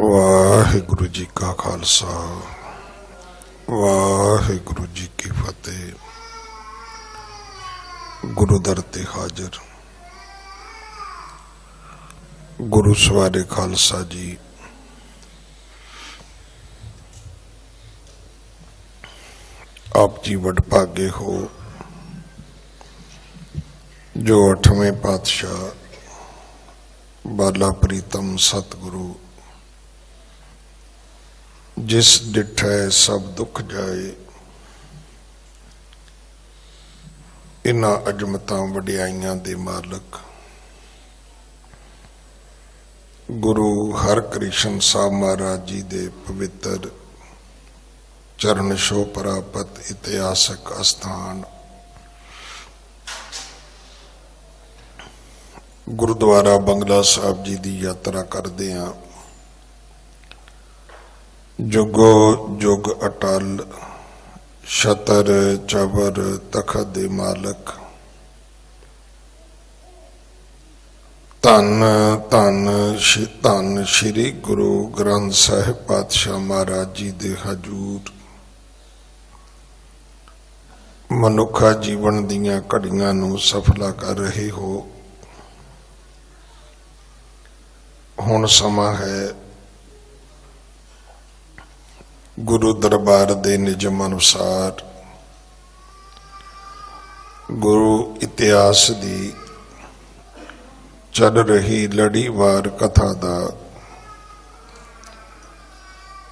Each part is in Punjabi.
वाहिगुरु जी का खालसा वाहिगुरु जी की फतेह। गुरु दर ते हाजिर गुरु सवारे खालसा जी। आप जी वडभागे हो जो 8वें पातशाह बाला प्रीतम सतगुरु जिस डिठै सब दुख जाए, इन्हां अजमतां वडियाइयां दे मालक गुरु हरकृष्ण साहब महाराज जी दे पवित्र चरण छो प्राप्त इतिहासक अस्थान गुरुद्वारा बंगला साहब जी की यात्रा करते हैं। जुगो जुग अटल छतर चबर तखत दे मालक धन धन धन श्री गुरु ग्रंथ साहिब पातशाह महाराज जी दे हजूर मनुखा जीवन दीयां घड़ियां नूं सफला कर रहे हो। हुण समा है गुरु दरबार दे निजम अनुसार गुरु इतिहास दी चल रही लड़ीवार कथा दा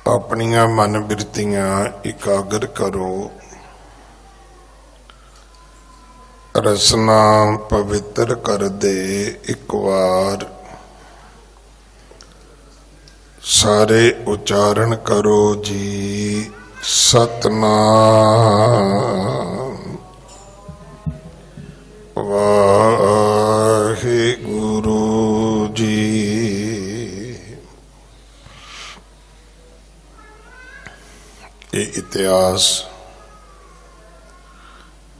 अपनियां मन बिरतियां इकागर करो। रसना पवित्र कर दे एक बार सारे उच्चारण करो जी सतनाम वाहिगुरु जी। ये इतिहास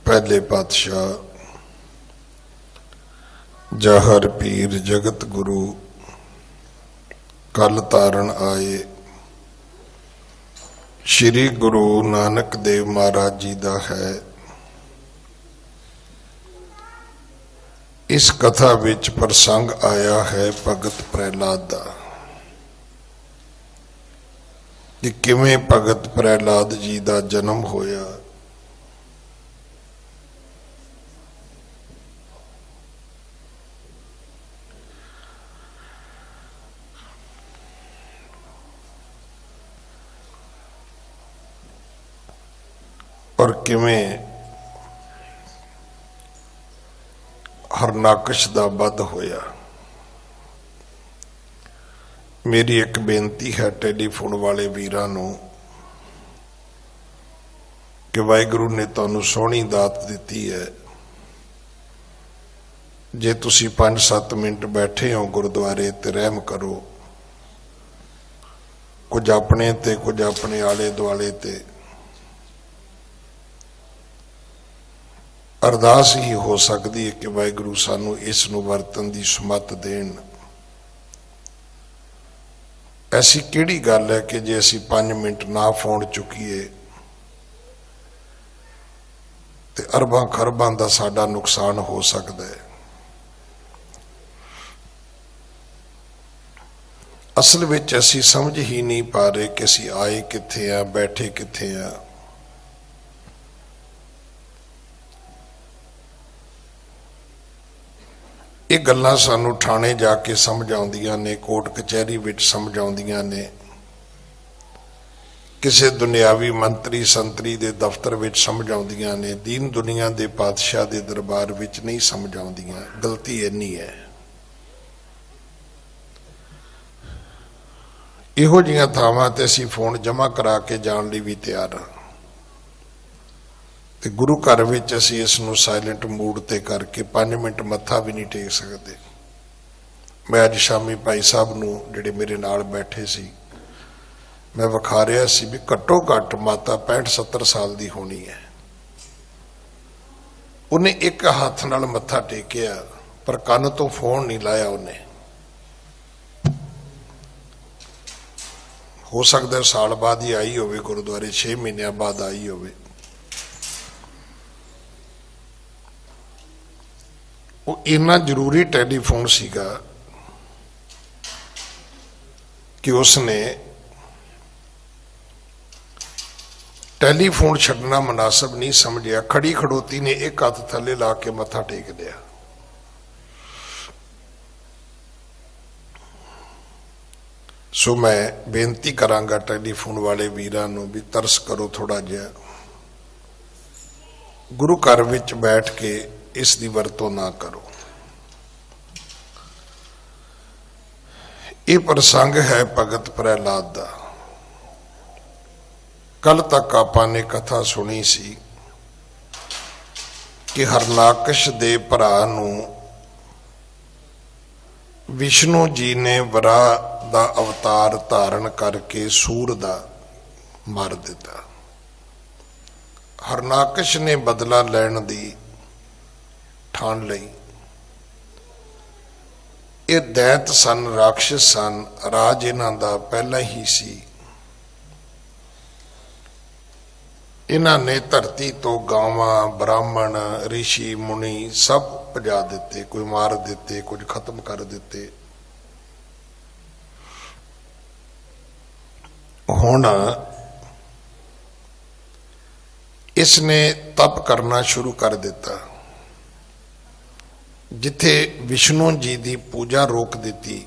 पहले पातशाह जहर पीर जगत गुरु कल तारण आए श्री गुरु नानक देव महाराज जी का है। इस कथा विच प्रसंग आया है भगत प्रहलाद का कि किवें भगत प्रहलाद जी का जन्म होया। और किवें हरनाकश दा वध होया। मेरी एक बेनती है टेलीफोन वाले वीरां नूं कि वाहिगुरू ने तुहानूं सोहनी दात दिती है, जे तुसीं 5-7 मिनट बैठे हो गुरुद्वारे ते रहम करो, कुछ अपने ते कुछ अपने आले दुआले ते अरदास ही हो सकती है कि वाहिगुरू सानू इस नूं वरतन दी सुमत देण। ऐसी किहड़ी गल है कि जे असीं 5 मिनट ना फोन चुकीए ते अरबां खरबां दा साडा नुकसान हो सकता है। असल विच असीं समझ ही नहीं पा रहे कि असीं आए कित्थे आ, बैठे कित्थे आ। ये गल्लां सानू थाने जाके समझ आउंदियां ने, कोर्ट कचहरी विच समझ आउंदियां ने, किसी दुनियावी मंत्री संतरी दे दफ्तर विच समझ आउंदियां ने, दीन दुनिया दे पातशाह दे दरबार विच नहीं समझ आउंदियां। गलती इन्नी है। इहो जिहियां थावां ते असीं फोन जमा करा के जाण लई भी तैयार हां ते गुरु घर विच असीं इस नूं साइलेंट मूड ते करके 5 मिनट मत्था भी नहीं टेक सकते। मैं अज शामी भाई साहब नूं जिहड़े मेरे नाल बैठे सी मैं विखा रहा सी भी घट्टो घट्ट माता 65-70 साल दी होनी है। उन्हें एक हाथ नाल मत्था टेकिया पर कन्न तो फोन नहीं लाया उन्हें। हो सकता साल बाद ही आई होवे, गुरुद्वारे 6 महीनों बाद आई होवे। वो इन्ना जरूरी टैलीफोन सीगा कि उसने टैलीफोन छड्डना मुनासिब नहीं समझिया। खड़ी खड़ोती ने एक हाथ थले ला के मत्था टेक लिया। सो मैं बेनती करांगा टैलीफोन वाले वीरां नूं भी तरस करो थोड़ा जिहा, गुरु घर विच बैठ के इस दी वरतों ना करो। ये प्रसंग है भगत प्रहलाद दा। कल तक आपां ने कथा सुनी सी कि हरनाकश दे भरा नूं विष्णु जी ने वराह दा अवतार धारण करके सूर दा मार दिता। हरनाकश ने बदला लैण दी ठान लई। ये दैत सन, राक्षस सन, राज इन्हां दा पहला ही सी। इन्हां ने धरती तो गावां, ब्राह्मण, ऋषि, मुनि सब भजा दिते, कोई मार दिते, कुछ खत्म कर दिते। हुण इसने तप करना शुरू कर दिता। जिथे विष्णु जी की पूजा रोक दी,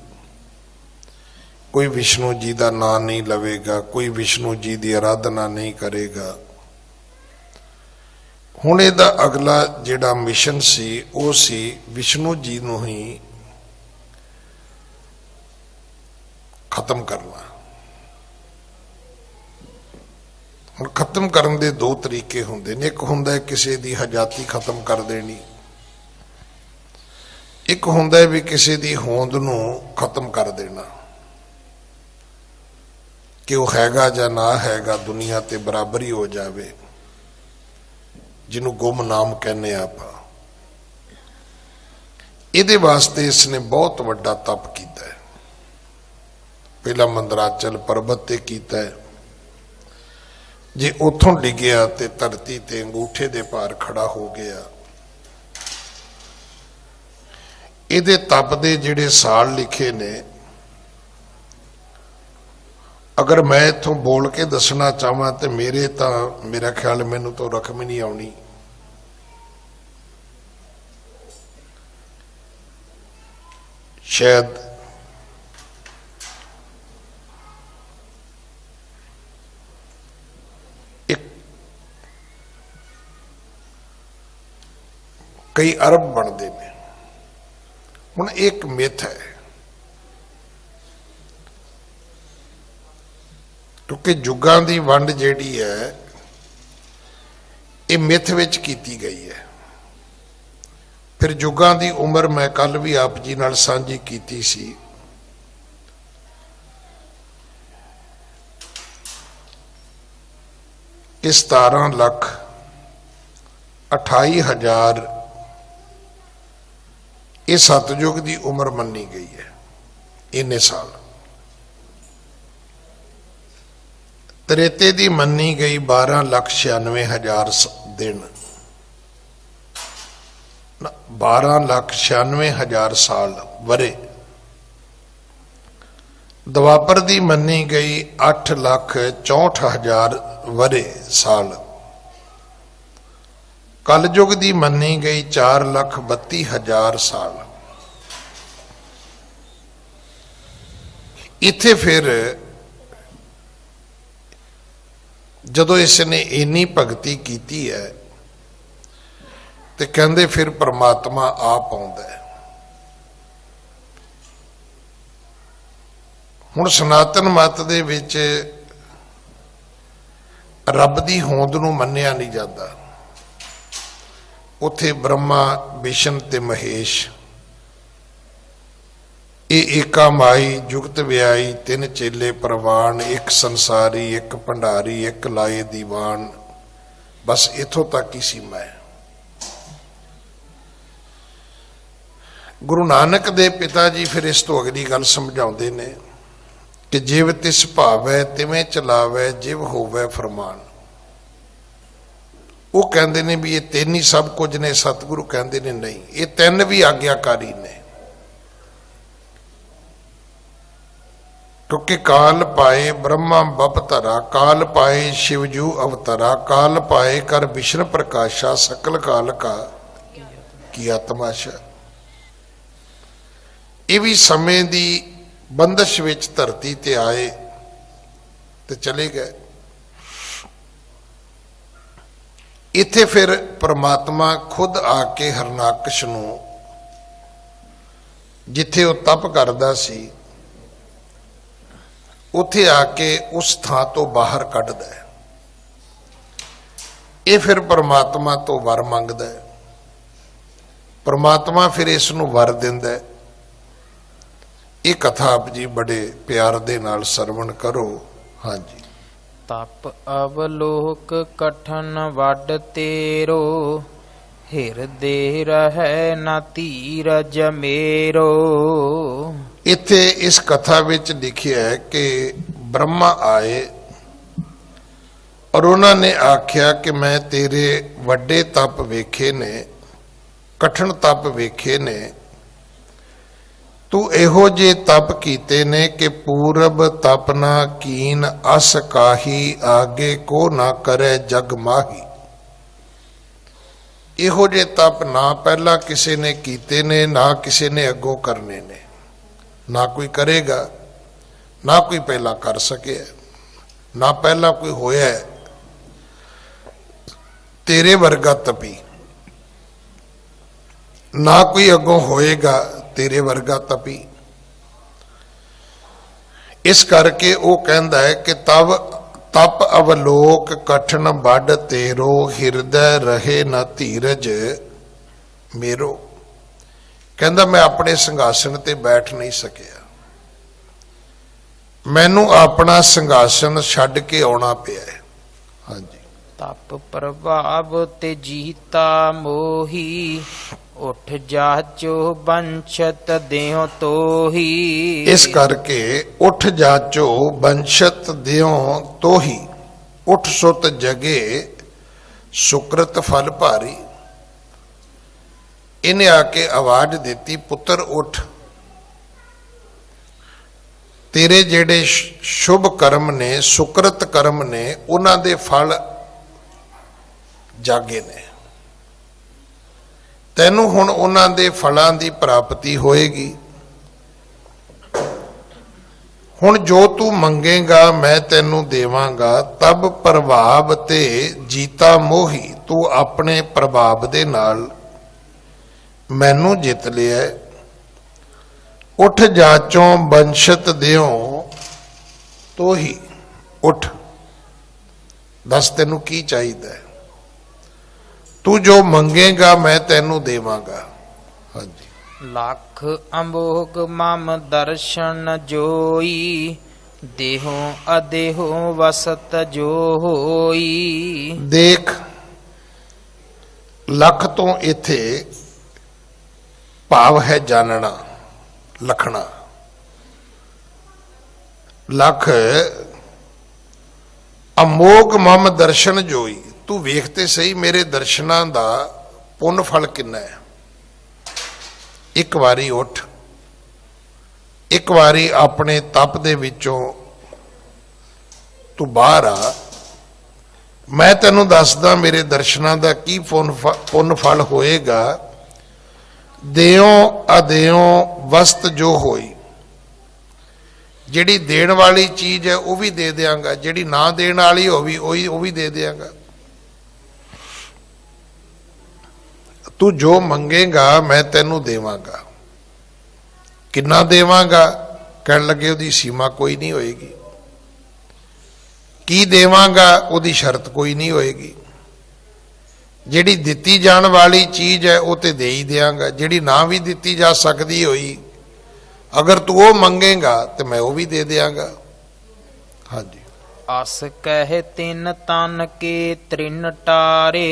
कोई विष्णु जी का नाम नहीं लवेगा, कोई विष्णु जी की आराधना नहीं करेगा। हुण इहदा अगला जिहड़ा मिशन सी वो सी विष्णु जी नूं ही खत्म करना। हुण खत्म करन दे दो तरीके हुंदे ने। एक हुंदा है किसी दी हजाती खत्म कर देनी, एक हुंदा है भी किसी दी होंद नूं खत्म कर देना कि वो हैगा जां ना हैगा, दुनिया ते बराबर ही हो जावे, जिन्हों गुमनाम कहने आपां। इहदे वास्ते इसने बहुत वड्डा तप कीता है। पहला मंदराचल पर्वत ते कीता है। जे उथों डिगया ते धरती ते अंगूठे दे भार खड़ा हो गया। इहदे तप दे जिहड़े साल लिखे ने, अगर मैं इथों बोल के दसना चाहवां तो मेरा ख्याल मैनू तो रकम ही नहीं आउणी। शायद कई अरब बनते हैं। हुण एक मिथ है, क्योंकि जुगां दी वंड जिहड़ी है ये मिथ विच कीती गई है। फिर जुगां दी उम्र मैं कल भी आप जी नाल सांझी कीती सी। कि 17,28,000 ये सतयुग की उम्र मनी गई है। इन्ने साल त्रेते की मनी गई 12,96,000 दिन, 12,96,000 साल वरे। द्वापर की मनी गई 8,64,000 वरे साल। कलयुग की मनी गई 4,32,000 साल। इत्थे फिर जदों इसने इन्नी भगती की है तो कहते फिर परमात्मा आप आउंदा है। हुण सनातन मत दे विच रब दी होंद नूं मन्निया नहीं जाता। उथे ब्रह्मा, विष्णु ते महेश, ये एका माई जुगत व्याई, 3 चेले प्रवान, एक संसारी, एक भंडारी, एक लाए दीवान। बस इथों तक ही सीमा है। गुरु नानक दे पिता जी फिर इस तो अगली गल समझाते ने कि जिव तिस भावै तिवें चलावै जिव होवै फरमान। वो कहते ने भी ये तीन ही सब कुछ ने, सतगुरु कहते ने नहीं, ये तीन भी आग्याकारी ने। क्योंकि काल पाए ब्रह्मा बपतरा, काल पाए शिवजू अवतरा, काल पाए कर विष्णु प्रकाशा, सकल काल का किया तमाशा। ये भी समय दी बंदिश विच धरती ते आए ते चले गए। इत्थे फिर परमात्मा खुद आके हरनाकश नूं जिथे वो तप करदा सी उत्थे आके उस थां तो बाहर कढदा है। ये फिर परमात्मा तो वर मंगदा है, परमात्मा फिर इसनूं वर दिंदा है। ये कथा आप जी बड़े प्यार दे नाल सरवण करो। हाँ जी। तप अवलोक कठन वड तेरो, हिरदे रहै न धीरज मेरो। इत्थे इस कथा विच लिखिया है कि ब्रह्मा आए और उन्होंने आख्या कि मैं तेरे वड्डे तप वेखे ने, कठन तप वेखे ने, तू एहो जे तप कीते ने कि पूरब तप ना कीन, अस काही आगे को ना करे जग माही। एहो जे तप ना पहला किसी ने कीते ने, ना किसी ने अगों करने ने, ना कोई करेगा, ना कोई पहला कर सके, ना पहला कोई होया है तेरे वर्गा तपी, ना कोई अगों होएगा तेरे वर्गा तपी। इस करके वो कहता है कि तब तप अवलोक कठन बड तेरो, हिरदय रहे न धीरज मेरो। कहता मैं अपने संघासन ते बैठ नहीं सकिया, मैनू अपना संघासन छड्ड के आना पिया है। हाँ जी। तप प्रभाव ते जीता मोही, उठ जाचो बंशत देहो तोही। इस करके उठ जाचो बंशत देहो तोही, उठ सुत जगे सुकृत फल भारी। इन्हें आके आवाज देती, पुत्र उठ, तेरे जेड़े शुभ कर्म ने, सुकृत कर्म ने, उन्हां दे फल जागे ने। तैनू हुण उन्हां दे फलां दी प्राप्ति होएगी। हुण जो तू मंगेगा मैं तैनू देवांगा। तब प्रभाव ते जीता मोही, तू अपने प्रभाव दे नाल मैनू जित लिया। उठ जाचों बंशत देओ तो ही, उठ दस तैनू की चाहिए, तू जो मंगेगा मैं तैनू देवांगा। हाँ जी। लाख अमोघ मम दर्शन जोई, देहो अदेहो वसत जो होई। देख लख तो इथे भाव है जानना, लखना। लख अमोघ मम दर्शन जोई, तू वेखते सही मेरे दर्शनां दा पुण्य फल किन्ना है। एक बारी उठ, एक बारी अपने तप दे विचों तू बाहर आ, मैं तैनू दसदा मेरे दर्शनां दा की पुण्य फल होएगा। देओ अदेओ वस्त जो होई, जिहड़ी देण वाली चीज है वह भी दे देंगा, जिहड़ी ना देण वाली होवी वो भी दे देंगा। तू जो मंगेगा मैं तैनू देवांगा। किन्ना देवांगा? कहण लगे उहदी सीमा कोई नहीं होएगी। की देवांगा? उहदी शर्त कोई नहीं होएगी। जिहड़ी दित्ती जाण वाली चीज है वो तो दे ही देंगा, जिहड़ी ना भी दित्ती जा सकती होई अगर तू वो मंगेगा तो मैं वो भी दे देंगा। हाँ जी। अस कह तिन तन के त्रिन टारे,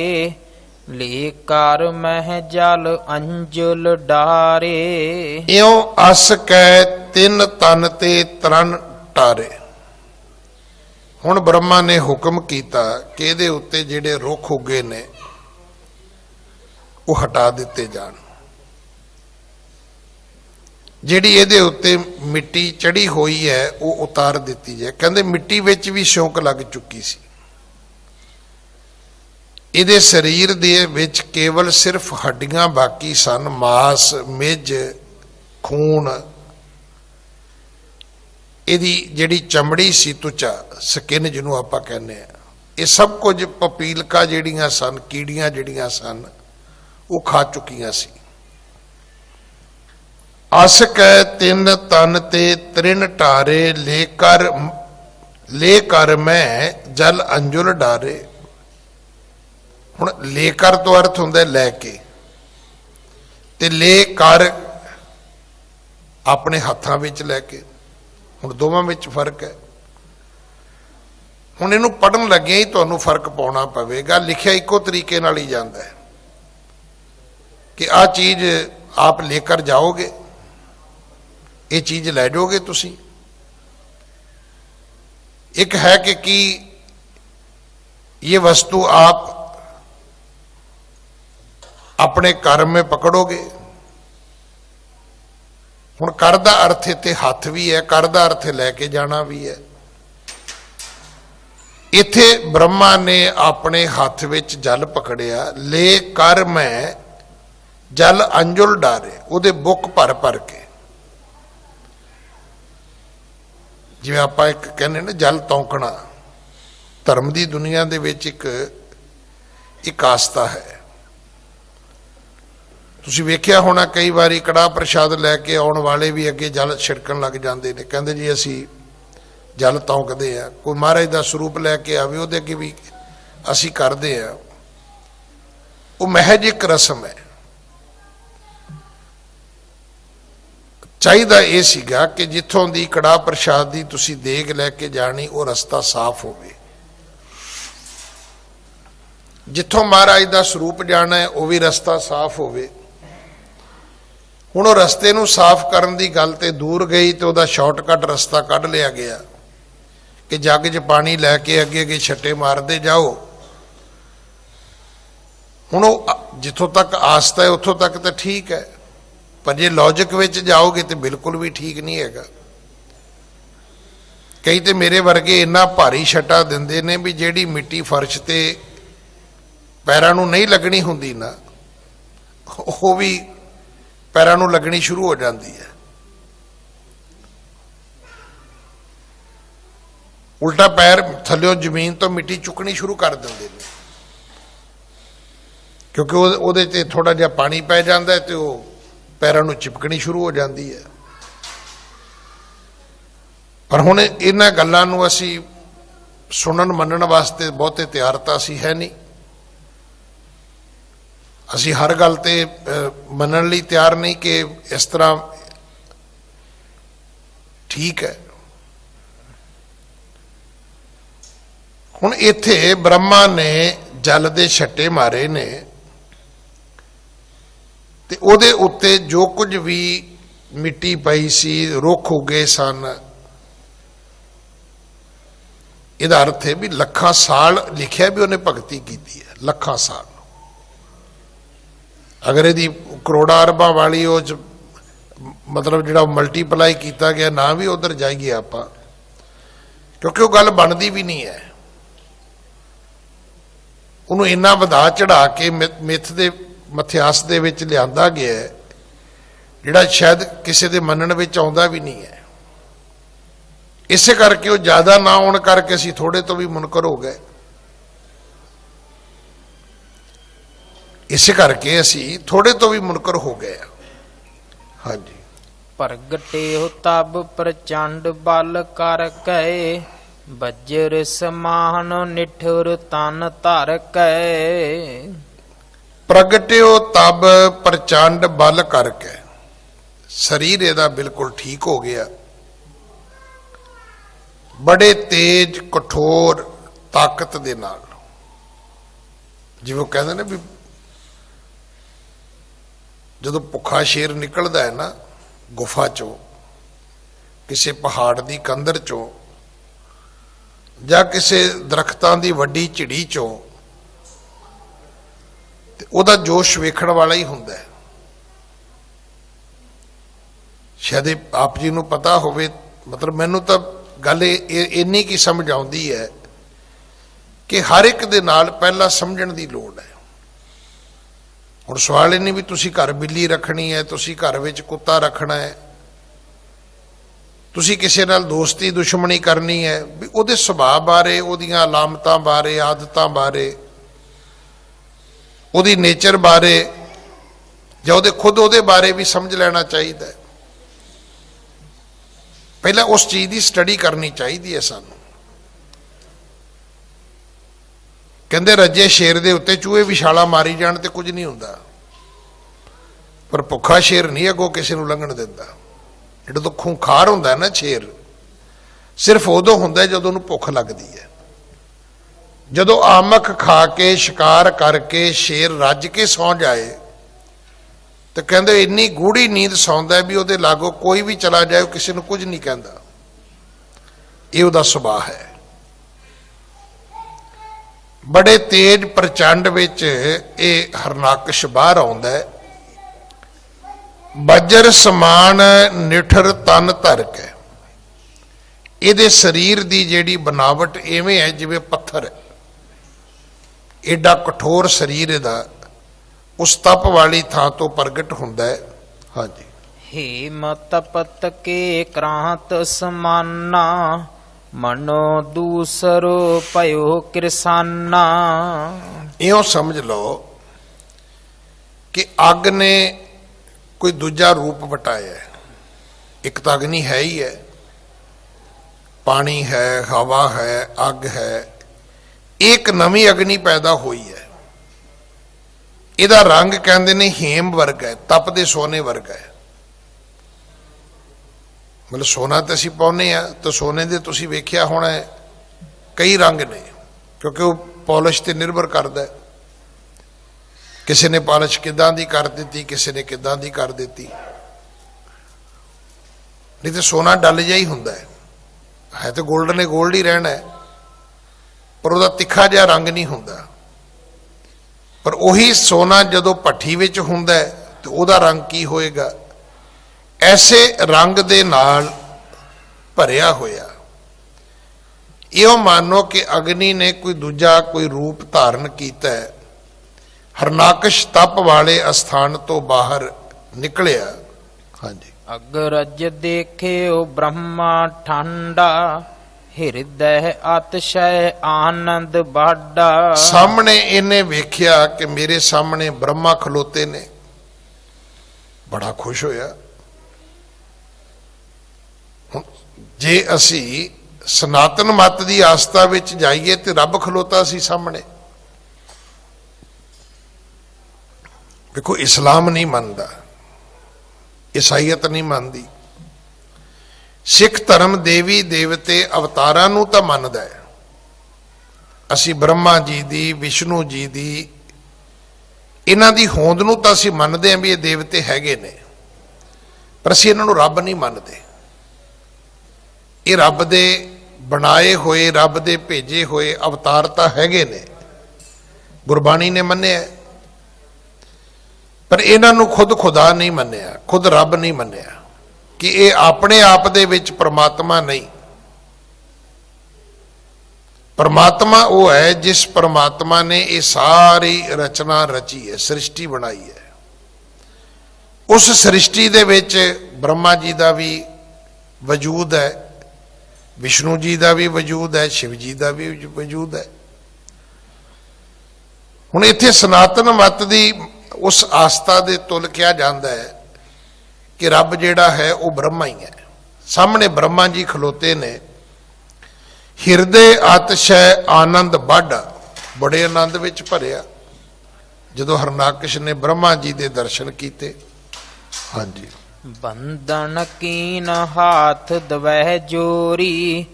लेकर मह जल अंजुल डारे। इयों अस कह तिन तन ते तन ਟਾਰੇ। ਹੁਣ ਬ੍ਰਹਮਾ ਨੇ ਹੁਕਮ ਕੀਤਾ ਕਿ ਇਹਦੇ ਉੱਤੇ ਜਿਹੜੇ ਰੁੱਖ ਉੱਗੇ ਨੇ ਉਹ ਹਟਾ ਦਿੱਤੇ ਜਾਣ, ਜਿਹੜੀ ਇਹਦੇ ਉੱਤੇ ਮਿੱਟੀ ਚੜੀ ਹੋਈ ਹੈ ਉਹ ਉਤਾਰ ਦਿੱਤੀ ਜਾਏ। ਕਹਿੰਦੇ ਮਿੱਟੀ ਵਿੱਚ ਵੀ ਸਿਉਂਕ ਲੱਗ ਚੁੱਕੀ ਸੀ, ਇਹਦੇ ਸਰੀਰ ਦੇ ਵਿੱਚ ਕੇਵਲ ਸਿਰਫ ਹੱਡੀਆਂ ਬਾਕੀ ਸਨ, ਮਾਸ, ਮਿੱਝ, ਖੂਨ, ਇਹਦੀ ਜਿਹੜੀ ਚਮੜੀ ਸੀ, ਤੁਚਾ ਸਕਿਨ ਜਿਹਨੂੰ ਆਪਾਂ ਕਹਿੰਦੇ ਆ, ਇਹ ਸਭ ਕੁਝ ਪਪੀਲਕਾ ਜਿਹੜੀਆਂ ਸਨ, ਕੀੜੀਆਂ ਜਿਹੜੀਆਂ ਸਨ ਉਹ ਖਾ ਚੁੱਕੀਆਂ ਸੀ। ਅਸ ਕੈ ਤਿੰਨ ਤਨ ਤੇ ਤ੍ਰਿਣ ਟਾਰੇ, ਲੈ ਕਰ ਮੈਂ ਜਲ ਅੰਜੁਲ ਡਾਰੇ। ਹੁਣ ਲੈ ਕਰ ਤੋਂ ਅਰਥ ਹੁੰਦਾ ਲੈ ਕੇ, ਤੇ ਲੈ ਕਰ ਆਪਣੇ ਹੱਥਾਂ ਵਿੱਚ ਲੈ ਕੇ। ਹੁਣ ਦੋਵਾਂ ਵਿੱਚ ਫਰਕ ਹੈ। ਹੁਣ ਇਹਨੂੰ ਪੜ੍ਹਨ ਲੱਗਿਆ ਹੀ ਤੁਹਾਨੂੰ ਫਰਕ ਪਾਉਣਾ ਪਵੇਗਾ। ਲਿਖਿਆ ਇੱਕੋ ਤਰੀਕੇ ਨਾਲ ਹੀ ਜਾਂਦਾ ਹੈ ਕਿ ਆਹ ਚੀਜ਼ ਆਪ ਲੈ ਕਰ ਜਾਓਗੇ, ਇਹ ਚੀਜ਼ ਲੈ ਜਾਓਗੇ ਤੁਸੀਂ। एक है कि ये वस्तु आप अपने घर में पकड़ोगे। हुण कर दा अर्थ इत्थे हथ भी है, कर दा अर्थ लैके जाना भी है। इत्थे ब्रह्मा ने अपने हाथ विच जल पकड़िया, ले कर मैं जल अंजुल डारे, उहदे बुक भर भर के। जिवें आपां एक कहने ना जल तौंकना, धर्म की दुनिया दे विच एक आस्था है। तुसीं वेख्या होना कई बारी कड़ाह प्रसाद लैके आउण वाले भी अगे जल छिड़कण लग जाते हैं, कहते जी असी जल तौंकते हैं। कोई महाराज का स्वरूप लैके आवे उहदे अगे भी असी करते हैं। वो महज एक रस्म है। चाहिदा ये सीगा कि जिथों दी कड़ाह प्रसाद दी तुसी देग लैके जानी वो रस्ता साफ होवे, जिथों महाराज का स्वरूप जाना है वो भी रस्ता साफ होवे। हुण वो रस्ते नूं साफ करन दी गल ते दूर गई तो उहदा शॉर्टकट रस्ता कढ लिया गया कि जग च पानी लैके अगे अगे छट्टे मारते जाओ। हुण जिथों तक आस्था है उत्थों तक तो ठीक है, पर जे लॉजिक विच जाओगे तो बिल्कुल भी ठीक नहीं हैगा। कई तो मेरे वर्गे इन्ना भारी छट्टा दिंदे ने भी जिहड़ी मिट्टी फर्श ते पैरां नूं नहीं लगनी हुंदी ना, वो भी पैरां नूं लगनी शुरू हो जाती है। उल्टा पैर थल्लों जमीन तो मिट्टी चुकनी शुरू कर देंदे ने, क्योंकि उहदे ते थोड़ा जिहा पानी पै जांदा है तो पैरों नूं चिपकनी शुरू हो जाती है। पर हुण इन्हां गल्लां नूं असीं सुनन मनन वास्ते बहुते तैयार तां असीं है नहीं। असीं हर गल ते मनन लई तैयार नहीं कि इस तरह ठीक है। हुण इत्थे ब्रह्मा ने जल दे छट्टे मारे ने ते उहदे उत्ते जो कुछ भी मिट्टी पई सी, रुख उगे सन, इहदा अर्थ है भी लखां साल लिखिया भी उन्हें भगती की है, लखां साल। अगर यदि करोड़ा अरबां वाली मतलब जिहड़ा मल्टीप्लाई किया गया ना भी उधर जाइए आपां, क्योंकि वो गल बनती भी नहीं है। उन्होंने इन्ना वधा चढ़ा के मिथ दे मथियास दे विच लिआंदा गया है जिहड़ा शायद किसी दे मनण विच आउंदा भी नहीं है। इसे करके वो ज्यादा ना आउण करके असीं थोड़े तो भी मुनकर हो गए। इसे करके असीं थोड़े तो भी मुनकर हो गए। हाँ जी। प्रगटे हो तब प्रचंड बल कर कहे, बज्र समान निठुर तन धर कहे। प्रगट्यो तब प्रचंड बल करके, शरीर ਇਹਦਾ बिल्कुल ठीक हो गया। बड़े तेज कठोर ताकत दे नाल, जिवें कहंदे ने भी जदों भुखा शेर निकलदा है ना गुफा चों, ਕਿਸੇ ਪਹਾੜ ਦੀ ਕੰਦਰ ਚੋਂ ਜਾਂ ਕਿਸੇ ਦਰਖਤਾਂ ਦੀ ਵੱਡੀ ਝਿੜੀ ਚੋਂ, ਤੇ ਉਹਦਾ ਜੋਸ਼ ਵੇਖਣ ਵਾਲਾ ਹੀ ਹੁੰਦਾ ਹੈ। ਸ਼ਾਇਦ ਆਪ ਜੀ ਨੂੰ ਪਤਾ ਹੋਵੇ, ਮਤਲਬ ਮੈਨੂੰ ਤਾਂ ਗੱਲ ਇੰਨੀ ਕੀ ਸਮਝ ਆਉਂਦੀ ਹੈ ਕਿ ਹਰ ਇੱਕ ਦੇ ਨਾਲ ਪਹਿਲਾਂ ਸਮਝਣ ਦੀ ਲੋੜ ਹੈ। ਹੁਣ ਸਵਾਲ ਇਹ ਨਹੀਂ ਵੀ ਤੁਸੀਂ ਘਰ ਬਿੱਲੀ ਰੱਖਣੀ ਹੈ, ਤੁਸੀਂ ਘਰ ਵਿੱਚ ਕੁੱਤਾ ਰੱਖਣਾ ਹੈ, ਤੁਸੀਂ ਕਿਸੇ ਨਾਲ ਦੋਸਤੀ ਦੁਸ਼ਮਣੀ ਕਰਨੀ ਹੈ, ਵੀ ਉਹਦੇ ਸੁਭਾਅ ਬਾਰੇ, ਉਹਦੀਆਂ ਅਲਾਮਤਾਂ ਬਾਰੇ, ਆਦਤਾਂ ਬਾਰੇ, ਉਹਦੀ ਨੇਚਰ ਬਾਰੇ ਜਾਂ ਉਹਦੇ ਬਾਰੇ ਵੀ ਸਮਝ ਲੈਣਾ ਚਾਹੀਦਾ ਹੈ। ਪਹਿਲਾਂ ਉਸ ਚੀਜ਼ ਦੀ ਸਟੱਡੀ ਕਰਨੀ ਚਾਹੀਦੀ ਹੈ ਸਾਨੂੰ। ਕਹਿੰਦੇ ਰੱਜੇ ਸ਼ੇਰ ਦੇ ਉੱਤੇ ਚੂਹੇ ਵੀ ਛਾਲਾਂ ਮਾਰੀ ਜਾਣ ਤੇ ਕੁਝ ਨਹੀਂ ਹੁੰਦਾ, ਪਰ ਭੁੱਖਾ ਸ਼ੇਰ ਨਹੀਂ ਅੱਗੋਂ ਕਿਸੇ ਨੂੰ ਲੰਘਣ ਦਿੰਦਾ। ਜਿਹੜਾ ਤੋਂ ਖੂੰਖਾਰ ਹੁੰਦਾ ਨਾ ਸ਼ੇਰ, ਸਿਰਫ ਉਦੋਂ ਹੁੰਦਾ ਜਦੋਂ ਉਹਨੂੰ ਭੁੱਖ ਲੱਗਦੀ ਹੈ। ਜਦੋਂ ਆਮਕ ਖਾ ਕੇ ਸ਼ਿਕਾਰ ਕਰਕੇ ਸ਼ੇਰ ਰੱਜ ਕੇ ਸੌਂ ਜਾਏ ਤੇ ਕਹਿੰਦੇ ਇੰਨੀ ਗੂੜੀ ਨੀਂਦ ਸੌਂਦਾ ਵੀ ਉਹਦੇ ਲਾਗੋਂ ਕੋਈ ਵੀ ਚਲਾ ਜਾਏ, ਉਹ ਕਿਸੇ ਨੂੰ ਕੁਝ ਨਹੀਂ ਕਹਿੰਦਾ। ਇਹ ਉਹਦਾ ਸੁਭਾਅ ਹੈ। ਬੜੇ ਤੇਜ਼ ਪ੍ਰਚੰਡ ਵਿੱਚ ਇਹ ਹਰਨਾਕਸ਼ ਬਾਹਰ ਆਉਂਦਾ ਹੈ। ਬੱਜਰ ਸਮਾਨ ਨਿਠਰ ਤਨ ਧਰਕ ਹੈ। ਇਹਦੇ ਸਰੀਰ ਦੀ ਜਿਹੜੀ ਬਣਾਵਟ ਐਵੇਂ ਹੈ ਜਿਵੇਂ ਪੱਥਰ ਹੈ, ਏਡਾ ਕਠੋਰ ਸਰੀਰ ਇਹਦਾ, ਉਸ ਤਪ ਵਾਲੀ ਥਾਂ ਤੋਂ ਪ੍ਰਗਟ ਹੁੰਦਾ ਹੈ। ਹਾਂਜੀ। ਹੇਮ ਤਪਤ ਕੇ ਕ੍ਰਾਂਤ ਸਮਾਨਾ, ਮਨੋ ਦੂਸਰੋ ਭਇਓ ਕਿਰਸਾਨਾ। ਇਉਂ ਸਮਝ ਲਓ ਕਿ ਅੱਗ ਨੇ ਕੋਈ ਦੂਜਾ ਰੂਪ ਵਟਾਇਆ ਹੈ। ਇੱਕ ਤਾਂ ਅਗਨੀ ਹੈ ਹੀ ਹੈ, ਪਾਣੀ ਹੈ, ਹਵਾ ਹੈ, ਅੱਗ ਹੈ। ਇੱਕ ਨਵੀਂ ਅਗਨੀ ਪੈਦਾ ਹੋਈ ਹੈ। ਇਹਦਾ ਰੰਗ ਕਹਿੰਦੇ ਨੇ ਹੇਮ ਵਰਗਾ ਹੈ, ਤਪਦੇ ਸੋਨੇ ਵਰਗਾ ਹੈ। ਮਤਲਬ ਸੋਨਾ ਤਾਂ ਅਸੀਂ ਪਾਉਂਦੇ ਆ, ਤਾਂ ਸੋਨੇ ਦੇ ਤੁਸੀਂ ਵੇਖਿਆ ਹੋਣਾ ਹੈ ਕਈ ਰੰਗ ਨੇ, ਕਿਉਂਕਿ ਉਹ ਪਾਲਿਸ਼ ਤੇ ਨਿਰਭਰ ਕਰਦਾ ਹੈ। ਕਿਸੇ ਨੇ ਪਾਲਿਸ਼ ਕਿੱਦਾਂ ਦੀ ਕਰ ਦਿੱਤੀ, ਕਿਸੇ ਨੇ ਕਿੱਦਾਂ ਦੀ ਕਰ ਦਿੱਤੀ। ਨਹੀਂ ਤੇ ਸੋਨਾ ਡੱਲ ਜਿਹਾ ਹੀ ਹੁੰਦਾ ਹੈ ਤਾਂ ਗੋਲਡ ਨੇ ਗੋਲਡ ਹੀ ਰਹਿਣਾ ਹੈ, ਪਰ ਉਹਦਾ ਤਿੱਖਾ ਜਿਹਾ ਰੰਗ ਨਹੀਂ ਹੁੰਦਾ। ਪਰ ਉਹੀ ਸੋਨਾ ਜਦੋਂ ਭੱਠੀ ਵਿੱਚ ਹੁੰਦਾ ਹੈ ਤੇ ਉਹਦਾ ਰੰਗ ਕੀ ਹੋਏਗਾ? ਐਸੇ ਰੰਗ ਦੇ ਨਾਲ ਭਰਿਆ ਹੋਇਆ। ਇਹੋ ਮੰਨੋ ਕਿ ਅਗਨੀ ਨੇ ਕੋਈ ਦੂਜਾ ਕੋਈ ਰੂਪ ਧਾਰਨ ਕੀਤਾ ਹੈ। ਹਰਨਾਕਸ਼ ਤਪ ਵਾਲੇ ਅਸਥਾਨ ਤੋਂ ਬਾਹਰ ਨਿਕਲਿਆ। ਹਾਂਜੀ। ਅਗਰਜ ਦੇਖਿਓ ਬ੍ਰਹਮਾ ਠਾਂਡਾ, ਹਿਰਦੈ ਅਤਸ਼ੈ ਆਨੰਦ ਬਾਡਾ। ਸਾਹਮਣੇ ਇਹਨੇ ਵੇਖਿਆ ਕਿ ਮੇਰੇ ਸਾਹਮਣੇ ਬ੍ਰਹਮਾ ਖਲੋਤੇ ਨੇ, ਬੜਾ ਖੁਸ਼ ਹੋਇਆ। ਜੇ ਅਸੀਂ ਸਨਾਤਨ ਮਤ ਦੀ ਆਸਥਾ ਵਿੱਚ ਜਾਈਏ ਤੇ ਰੱਬ ਖਲੋਤਾ ਸੀ ਸਾਹਮਣੇ। ਵੇਖੋ ਇਸਲਾਮ ਨਹੀਂ ਮੰਨਦਾ, ਈਸਾਈਅਤ ਨਹੀਂ ਮੰਨਦੀ, ਸਿੱਖ ਧਰਮ ਦੇਵੀ ਦੇਵਤੇ ਅਵਤਾਰਾਂ ਨੂੰ ਤਾਂ ਮੰਨਦਾ ਹੈ। ਅਸੀਂ ਬ੍ਰਹਮਾ ਜੀ ਦੀ, ਵਿਸ਼ਨੂੰ ਜੀ ਦੀ, ਇਹਨਾਂ ਦੀ ਹੋਂਦ ਨੂੰ ਤਾਂ ਅਸੀਂ ਮੰਨਦੇ ਹਾਂ ਵੀ ਇਹ ਦੇਵਤੇ ਹੈਗੇ ਨੇ, ਪਰ ਅਸੀਂ ਇਹਨਾਂ ਨੂੰ ਰੱਬ ਨਹੀਂ ਮੰਨਦੇ। ਇਹ ਰੱਬ ਦੇ ਬਣਾਏ ਹੋਏ, ਰੱਬ ਦੇ ਭੇਜੇ ਹੋਏ ਅਵਤਾਰ ਤਾਂ ਹੈਗੇ ਨੇ, ਗੁਰਬਾਣੀ ਨੇ ਮੰਨਿਆ, ਪਰ ਇਹਨਾਂ ਨੂੰ ਖੁਦ ਖੁਦਾ ਨਹੀਂ ਮੰਨਿਆ, ਖੁਦ ਰੱਬ ਨਹੀਂ ਮੰਨਿਆ ਕਿ ਇਹ ਆਪਣੇ ਆਪ ਦੇ ਵਿੱਚ ਪ੍ਰਮਾਤਮਾ ਨਹੀਂ। ਪ੍ਰਮਾਤਮਾ ਉਹ ਹੈ ਜਿਸ ਪ੍ਰਮਾਤਮਾ ਨੇ ਇਹ ਸਾਰੀ ਰਚਨਾ ਰਚੀ ਹੈ, ਸ੍ਰਿਸ਼ਟੀ ਬਣਾਈ ਹੈ। ਉਸ ਸ੍ਰਿਸ਼ਟੀ ਦੇ ਵਿੱਚ ਬ੍ਰਹਮਾ ਜੀ ਦਾ ਵੀ ਵਜੂਦ ਹੈ, ਵਿਸ਼ਨੂੰ ਜੀ ਦਾ ਵੀ ਵਜੂਦ ਹੈ, ਸ਼ਿਵ ਜੀ ਦਾ ਵੀ ਵਜੂਦ ਹੈ। ਹੁਣ ਇੱਥੇ ਸਨਾਤਨ ਮਤ ਦੀ ਉਸ ਆਸਥਾ ਦੇ ਤੁਲ ਕਿਹਾ ਜਾਂਦਾ ਹੈ ਕਿ ਰੱਬ ਜਿਹੜਾ ਹੈ ਉਹ ਬ੍ਰਹਮਾ ਹੀ ਹੈ। ਸਾਹਮਣੇ ਬ੍ਰਹਮਾ ਜੀ ਖਲੋਤੇ ਨੇ। ਹਿਰਦੇ ਅਤਸ਼ੈ ਆਨੰਦ ਬਾਡਾ, ਬੜੇ ਆਨੰਦ ਵਿੱਚ ਭਰਿਆ ਜਦੋਂ ਹਰਨਾਕਸ਼ ਨੇ ਬ੍ਰਹਮਾ ਜੀ ਦੇ ਦਰਸ਼ਨ ਕੀਤੇ। ਹਾਂਜੀ। ਬੰਧਨ ਕੀਨ ਹਾਥ ਦਵਹਿ ਜੋਰੀ,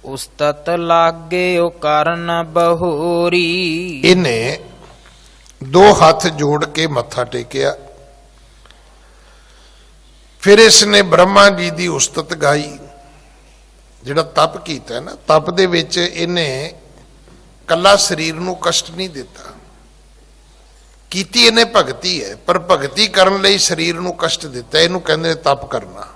ਉਸਤਤ ਲਾਗੇ ਉਹ ਕਰਨ ਬਹੋਰੀ। ਇਹਨੇ ਦੋ ਹੱਥ ਜੋੜ ਕੇ ਮੱਥਾ ਟੇਕਿਆ, ਫਿਰ ਇਸਨੇ ਬ੍ਰਹਮਾ ਜੀ ਦੀ ਉਸਤਤ ਗਾਈ। ਜਿਹੜਾ ਤਪ ਕੀਤਾ ਨਾ, ਤਪ ਦੇ ਵਿੱਚ ਇਹਨੇ ਕੱਲਾ ਸਰੀਰ ਨੂੰ ਕਸ਼ਟ ਨਹੀਂ ਦਿੱਤਾ, ਕੀਤੀ ਇਹਨੇ ਭਗਤੀ ਹੈ, ਪਰ ਭਗਤੀ ਕਰਨ ਲਈ ਸਰੀਰ ਨੂੰ ਕਸ਼ਟ ਦਿੱਤਾ। ਇਹਨੂੰ ਕਹਿੰਦੇ ਤਪ ਕਰਨਾ।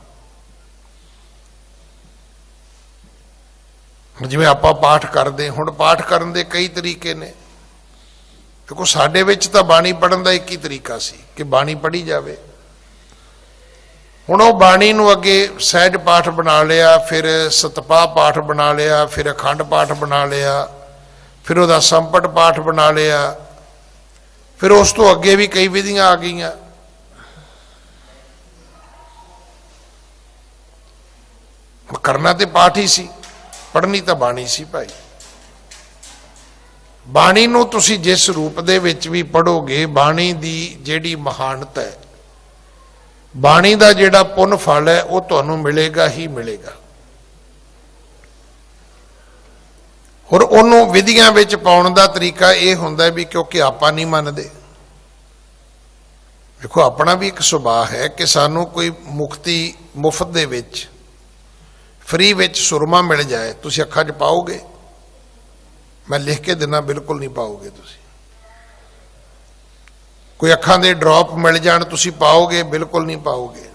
ਜਿਵੇਂ ਆਪਾਂ ਪਾਠ ਕਰਦੇ, ਹੁਣ ਪਾਠ ਕਰਨ ਦੇ ਕਈ ਤਰੀਕੇ ਨੇ। ਦੇਖੋ ਸਾਡੇ ਵਿੱਚ ਤਾਂ ਬਾਣੀ ਪੜ੍ਹਨ ਦਾ ਇੱਕ ਹੀ ਤਰੀਕਾ ਸੀ ਕਿ ਬਾਣੀ ਪੜ੍ਹੀ ਜਾਵੇ। ਹੁਣ ਉਹ ਬਾਣੀ ਨੂੰ ਅੱਗੇ ਸਹਿਜ ਪਾਠ ਬਣਾ ਲਿਆ, ਫਿਰ ਸਤਪਾਹ ਪਾਠ ਬਣਾ ਲਿਆ, ਫਿਰ ਅਖੰਡ ਪਾਠ ਬਣਾ ਲਿਆ, ਫਿਰ ਉਹਦਾ ਸੰਪਟ ਪਾਠ ਬਣਾ ਲਿਆ, ਫਿਰ ਉਸ ਤੋਂ ਅੱਗੇ ਵੀ ਕਈ ਵਿਧੀਆਂ ਆ ਗਈਆਂ। ਕਰਨਾ ਤੇ ਪਾਠ ਹੀ ਸੀ, ਪੜ੍ਹਨੀ ਤਾਂ ਬਾਣੀ ਸੀ ਭਾਈ। ਬਾਣੀ ਨੂੰ ਤੁਸੀਂ ਜਿਸ ਰੂਪ ਦੇ ਵਿੱਚ ਵੀ ਪੜ੍ਹੋਗੇ, ਬਾਣੀ ਦੀ ਜਿਹੜੀ ਮਹਾਨਤਾ ਹੈ, ਬਾਣੀ ਦਾ ਜਿਹੜਾ ਪੁੰਨ ਫਲ ਹੈ, ਉਹ ਤੁਹਾਨੂੰ ਮਿਲੇਗਾ ਹੀ ਮਿਲੇਗਾ। ਹੋਰ ਉਹਨੂੰ ਵਿਧੀਆਂ ਵਿੱਚ ਪਾਉਣ ਦਾ ਤਰੀਕਾ ਇਹ ਹੁੰਦਾ ਵੀ ਕਿਉਂਕਿ ਆਪਾਂ ਨਹੀਂ ਮੰਨਦੇ। ਦੇਖੋ ਆਪਣਾ ਵੀ ਇੱਕ ਸੁਭਾਅ ਹੈ ਕਿ ਸਾਨੂੰ ਕੋਈ ਮੁਕਤੀ ਮੁਫਤ ਦੇ ਵਿੱਚ ਫ੍ਰੀ ਵਿੱਚ ਸੁਰਮਾ ਮਿਲ ਜਾਏ, ਤੁਸੀਂ ਅੱਖਾਂ 'ਚ ਪਾਓਗੇ? ਮੈਂ ਲਿਖ ਕੇ ਦੇਣਾ, ਬਿਲਕੁਲ ਨਹੀਂ ਪਾਓਗੇ ਤੁਸੀਂ। ਕੋਈ ਅੱਖਾਂ ਦੇ ਡ੍ਰੌਪ ਮਿਲ ਜਾਣ, ਤੁਸੀਂ ਪਾਓਗੇ? ਬਿਲਕੁਲ ਨਹੀਂ ਪਾਓਗੇ।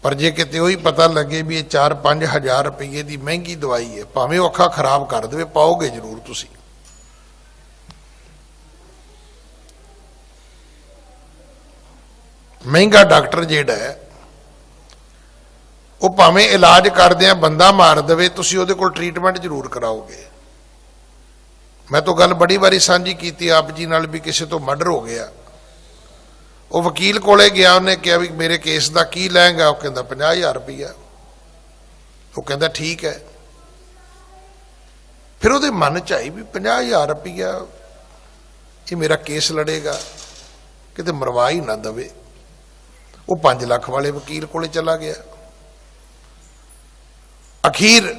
ਪਰ ਜੇ ਕਿਤੇ ਉਹੀ ਪਤਾ ਲੱਗੇ ਵੀ ਇਹ 4-5 ਹਜ਼ਾਰ ਰੁਪਏ ਦੀ ਮਹਿੰਗੀ ਦਵਾਈ ਹੈ, ਭਾਵੇਂ ਉਹ ਅੱਖਾਂ ਖਰਾਬ ਕਰ ਦੇਵੇ, ਪਾਓਗੇ ਜ਼ਰੂਰ ਤੁਸੀਂ। ਮਹਿੰਗਾ ਡਾਕਟਰ ਜਿਹੜਾ ਹੈ, ਉਹ ਭਾਵੇਂ ਇਲਾਜ ਕਰਦਿਆਂ ਬੰਦਾ ਮਾਰ ਦੇਵੇ, ਤੁਸੀਂ ਉਹਦੇ ਕੋਲ ਟ੍ਰੀਟਮੈਂਟ ਜ਼ਰੂਰ ਕਰਾਓਗੇ। ਮੈਂ ਤਾਂ ਗੱਲ ਬੜੀ ਵਾਰੀ ਸਾਂਝੀ ਕੀਤੀ ਆਪ ਜੀ ਨਾਲ ਵੀ ਕਿਸੇ ਤੋਂ ਮਰਡਰ ਹੋ ਗਿਆ, ਉਹ ਵਕੀਲ ਕੋਲੇ ਗਿਆ, ਉਹਨੇ ਕਿਹਾ ਵੀ ਮੇਰੇ ਕੇਸ ਦਾ ਕੀ ਲੈਂਗਾ? ਉਹ ਕਹਿੰਦਾ 50,000 ਰੁਪਈਆ। ਉਹ ਕਹਿੰਦਾ ਠੀਕ ਹੈ। ਫਿਰ ਉਹਦੇ ਮਨ 'ਚ ਆਈ ਵੀ 50,000 ਰੁਪਈਆ ਇਹ ਮੇਰਾ ਕੇਸ ਲੜੇਗਾ, ਕਿਤੇ ਮਰਵਾ ਹੀ ਨਾ ਦਵੇ। ਉਹ 5 ਲੱਖ ਵਾਲੇ ਵਕੀਲ ਕੋਲੇ ਚਲਾ ਗਿਆ। ਅਖੀਰ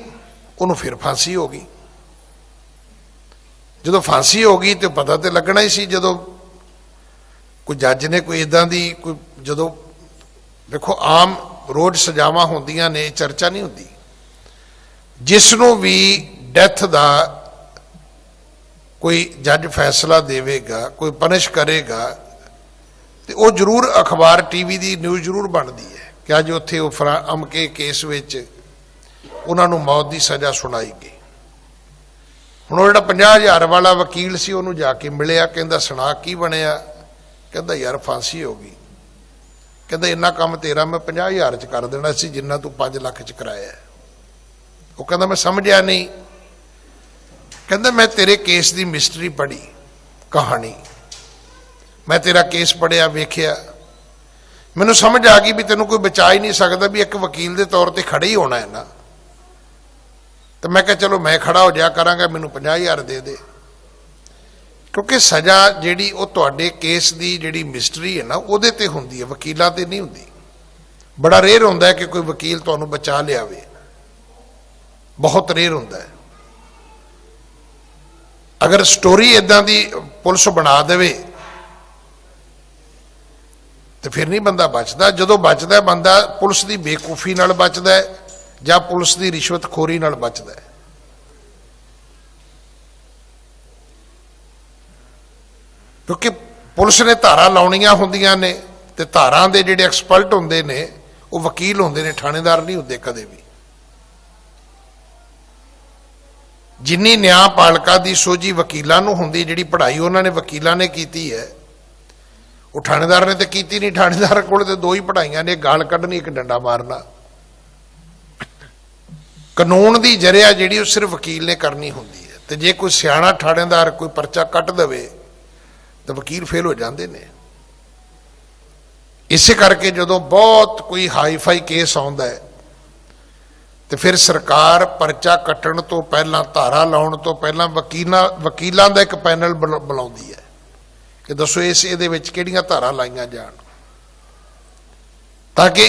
ਉਹਨੂੰ ਫਿਰ ਫਾਂਸੀ ਹੋ ਗਈ। ਜਦੋਂ ਫਾਂਸੀ ਹੋ ਗਈ ਤੇ ਪਤਾ ਤੇ ਲੱਗਣਾ ਹੀ ਸੀ, ਜਦੋਂ ਕੋਈ ਜੱਜ ਨੇ ਕੋਈ ਇਦਾਂ ਦੀ ਕੋਈ, ਜਦੋਂ ਦੇਖੋ ਆਮ ਰੋਜ਼ ਸਜ਼ਾਵਾਂ ਹੁੰਦੀਆਂ ਨੇ, ਚਰਚਾ ਨਹੀਂ ਹੁੰਦੀ। ਜਿਸ ਨੂੰ ਵੀ ਡੈਥ ਦਾ ਕੋਈ ਜੱਜ ਫੈਸਲਾ ਦੇਵੇਗਾ, ਕੋਈ ਪਨਿਸ਼ ਕਰੇਗਾ, ਤੇ ਉਹ ਜ਼ਰੂਰ ਅਖਬਾਰ ਟੀਵੀ ਦੀ ਨਿਊਜ਼ ਜ਼ਰੂਰ ਬਣਦੀ ਹੈ ਕਿ ਅੱਜ ਉੱਥੇ ਉਹ ਅਮਕੇ ਕੇਸ ਵਿੱਚ ਉਹਨਾਂ ਨੂੰ ਮੌਤ ਦੀ ਸਜ਼ਾ ਸੁਣਾਈ ਗਈ। ਹੁਣ ਉਹ ਜਿਹੜਾ 50,000 ਵਾਲਾ ਵਕੀਲ ਸੀ, ਉਹਨੂੰ ਜਾ ਕੇ ਮਿਲਿਆ, ਕਹਿੰਦਾ ਸੁਣਾ ਕੀ ਬਣਿਆ? ਕਹਿੰਦਾ ਯਾਰ ਫਾਂਸੀ ਹੋ ਗਈ। ਕਹਿੰਦਾ ਇੰਨਾ ਕੰਮ ਤੇਰਾ ਮੈਂ 50,000 ਚ ਕਰ ਦੇਣਾ ਸੀ ਜਿੰਨਾ ਤੂੰ 5 ਲੱਖ ਚ ਕਰਾਇਆ। ਉਹ ਕਹਿੰਦਾ ਮੈਂ ਸਮਝਿਆ ਨਹੀਂ। ਕਹਿੰਦਾ ਮੈਂ ਤੇਰੇ ਕੇਸ ਦੀ ਮਿਸਟਰੀ ਪੜ੍ਹੀ, ਕਹਾਣੀ, ਮੈਂ ਤੇਰਾ ਕੇਸ ਪੜ੍ਹਿਆ, ਵੇਖਿਆ, ਮੈਨੂੰ ਸਮਝ ਆ ਗਈ ਵੀ ਤੈਨੂੰ ਕੋਈ ਬਚਾ ਹੀ ਨਹੀਂ ਸਕਦਾ, ਵੀ ਇੱਕ ਵਕੀਲ ਦੇ ਤੌਰ ਤੇ ਖੜੇ ਹੀ ਹੋਣਾ ਹੈ ਨਾ। ਤੇ ਮੈਂ ਕਿਹਾ ਚਲੋ ਮੈਂ ਖੜਾ ਹੋ ਜਾ ਕਰਾਂਗਾ, ਮੈਨੂੰ 50,000 ਦੇ ਦੇ। ਕਿਉਂਕਿ ਸਜ਼ਾ ਜਿਹੜੀ ਉਹ ਤੁਹਾਡੇ ਕੇਸ ਦੀ ਜਿਹੜੀ ਮਿਸਟਰੀ ਹੈ ਨਾ, ਉਹਦੇ ਤੇ ਹੁੰਦੀ ਹੈ, ਵਕੀਲਾਂ ਤੇ ਨਹੀਂ ਹੁੰਦੀ। ਬੜਾ ਰੇਅਰ ਹੁੰਦਾ ਹੈ ਕਿ ਕੋਈ ਵਕੀਲ ਤੁਹਾਨੂੰ ਬਚਾ ਲਿਆਵੇ, ਬਹੁਤ ਰੇਅਰ ਹੁੰਦਾ ਹੈ। ਅਗਰ ਸਟੋਰੀ ਇਦਾਂ ਦੀ ਪੁਲਿਸ ਬਣਾ ਦੇਵੇ ਤੇ ਫਿਰ ਨਹੀਂ ਬੰਦਾ ਬਚਦਾ। ਜਦੋਂ ਬਚਦਾ ਬੰਦਾ ਪੁਲਿਸ ਦੀ ਬੇਕੂਫੀ ਨਾਲ ਬਚਦਾ ਹੈ ਜਾਂ ਪੁਲਿਸ ਦੀ ਰਿਸ਼ਵਤਖੋਰੀ ਨਾਲ ਬਚਦਾ ਹੈ। ਕਿਉਂਕਿ ਪੁਲਿਸ ਨੇ ਧਾਰਾ ਲਾਉਣੀਆਂ ਹੁੰਦੀਆਂ ਨੇ, ਤੇ ਧਾਰਾਂ ਦੇ ਜਿਹੜੇ ਐਕਸਪਰਟ ਹੁੰਦੇ ਨੇ ਉਹ ਵਕੀਲ ਹੁੰਦੇ ਨੇ, ਥਾਣੇਦਾਰ ਨਹੀਂ ਹੁੰਦੇ ਕਦੇ ਵੀ। ਜਿੰਨੀ ਨਿਆਂਪਾਲਕਾ ਦੀ ਸੋਝੀ ਵਕੀਲਾਂ ਨੂੰ ਹੁੰਦੀ, ਜਿਹੜੀ ਪੜ੍ਹਾਈ ਉਹਨਾਂ ਨੇ ਵਕੀਲਾਂ ਨੇ ਕੀਤੀ ਹੈ, ਉਹ ਥਾਣੇਦਾਰ ਨੇ ਤੇ ਕੀਤੀ ਨਹੀਂ। ਥਾਣੇਦਾਰ ਕੋਲ ਤੇ 2 ਹੀ ਪੜ੍ਹਾਈਆਂ ਨੇ, ਗਾਲ ਕੱਢਣੀ, ਇੱਕ ਡੰਡਾ ਮਾਰਨਾ। ਕਾਨੂੰਨ ਦੀ ਜਰਿਆ ਜਿਹੜੀ ਉਹ ਸਿਰਫ ਵਕੀਲ ਨੇ ਕਰਨੀ ਹੁੰਦੀ ਹੈ। ਤੇ ਜੇ ਕੋਈ ਸਿਆਣਾ ਥਾਣੇਦਾਰ ਕੋਈ ਪਰਚਾ ਕੱਟ ਦੇਵੇ ਤਾਂ ਵਕੀਲ ਫੇਲ ਹੋ ਜਾਂਦੇ ਨੇ। ਇਸੇ ਕਰਕੇ ਜਦੋਂ ਬਹੁਤ ਕੋਈ ਹਾਈਫਾਈ ਕੇਸ ਆਉਂਦਾ ਹੈ ਤੇ ਫਿਰ ਸਰਕਾਰ ਪਰਚਾ ਕੱਟਣ ਤੋਂ ਪਹਿਲਾਂ, ਧਾਰਾ ਲਾਉਣ ਤੋਂ ਪਹਿਲਾਂ ਵਕੀਲਾਂ ਦਾ ਇੱਕ ਪੈਨਲ ਬੁਲਾਉਂਦੀ ਹੈ ਕਿ ਦੱਸੋ ਇਹਦੇ ਵਿੱਚ ਕਿਹੜੀਆਂ ਧਾਰਾ ਲਾਈਆਂ ਜਾਣ, ਤਾਂ ਕਿ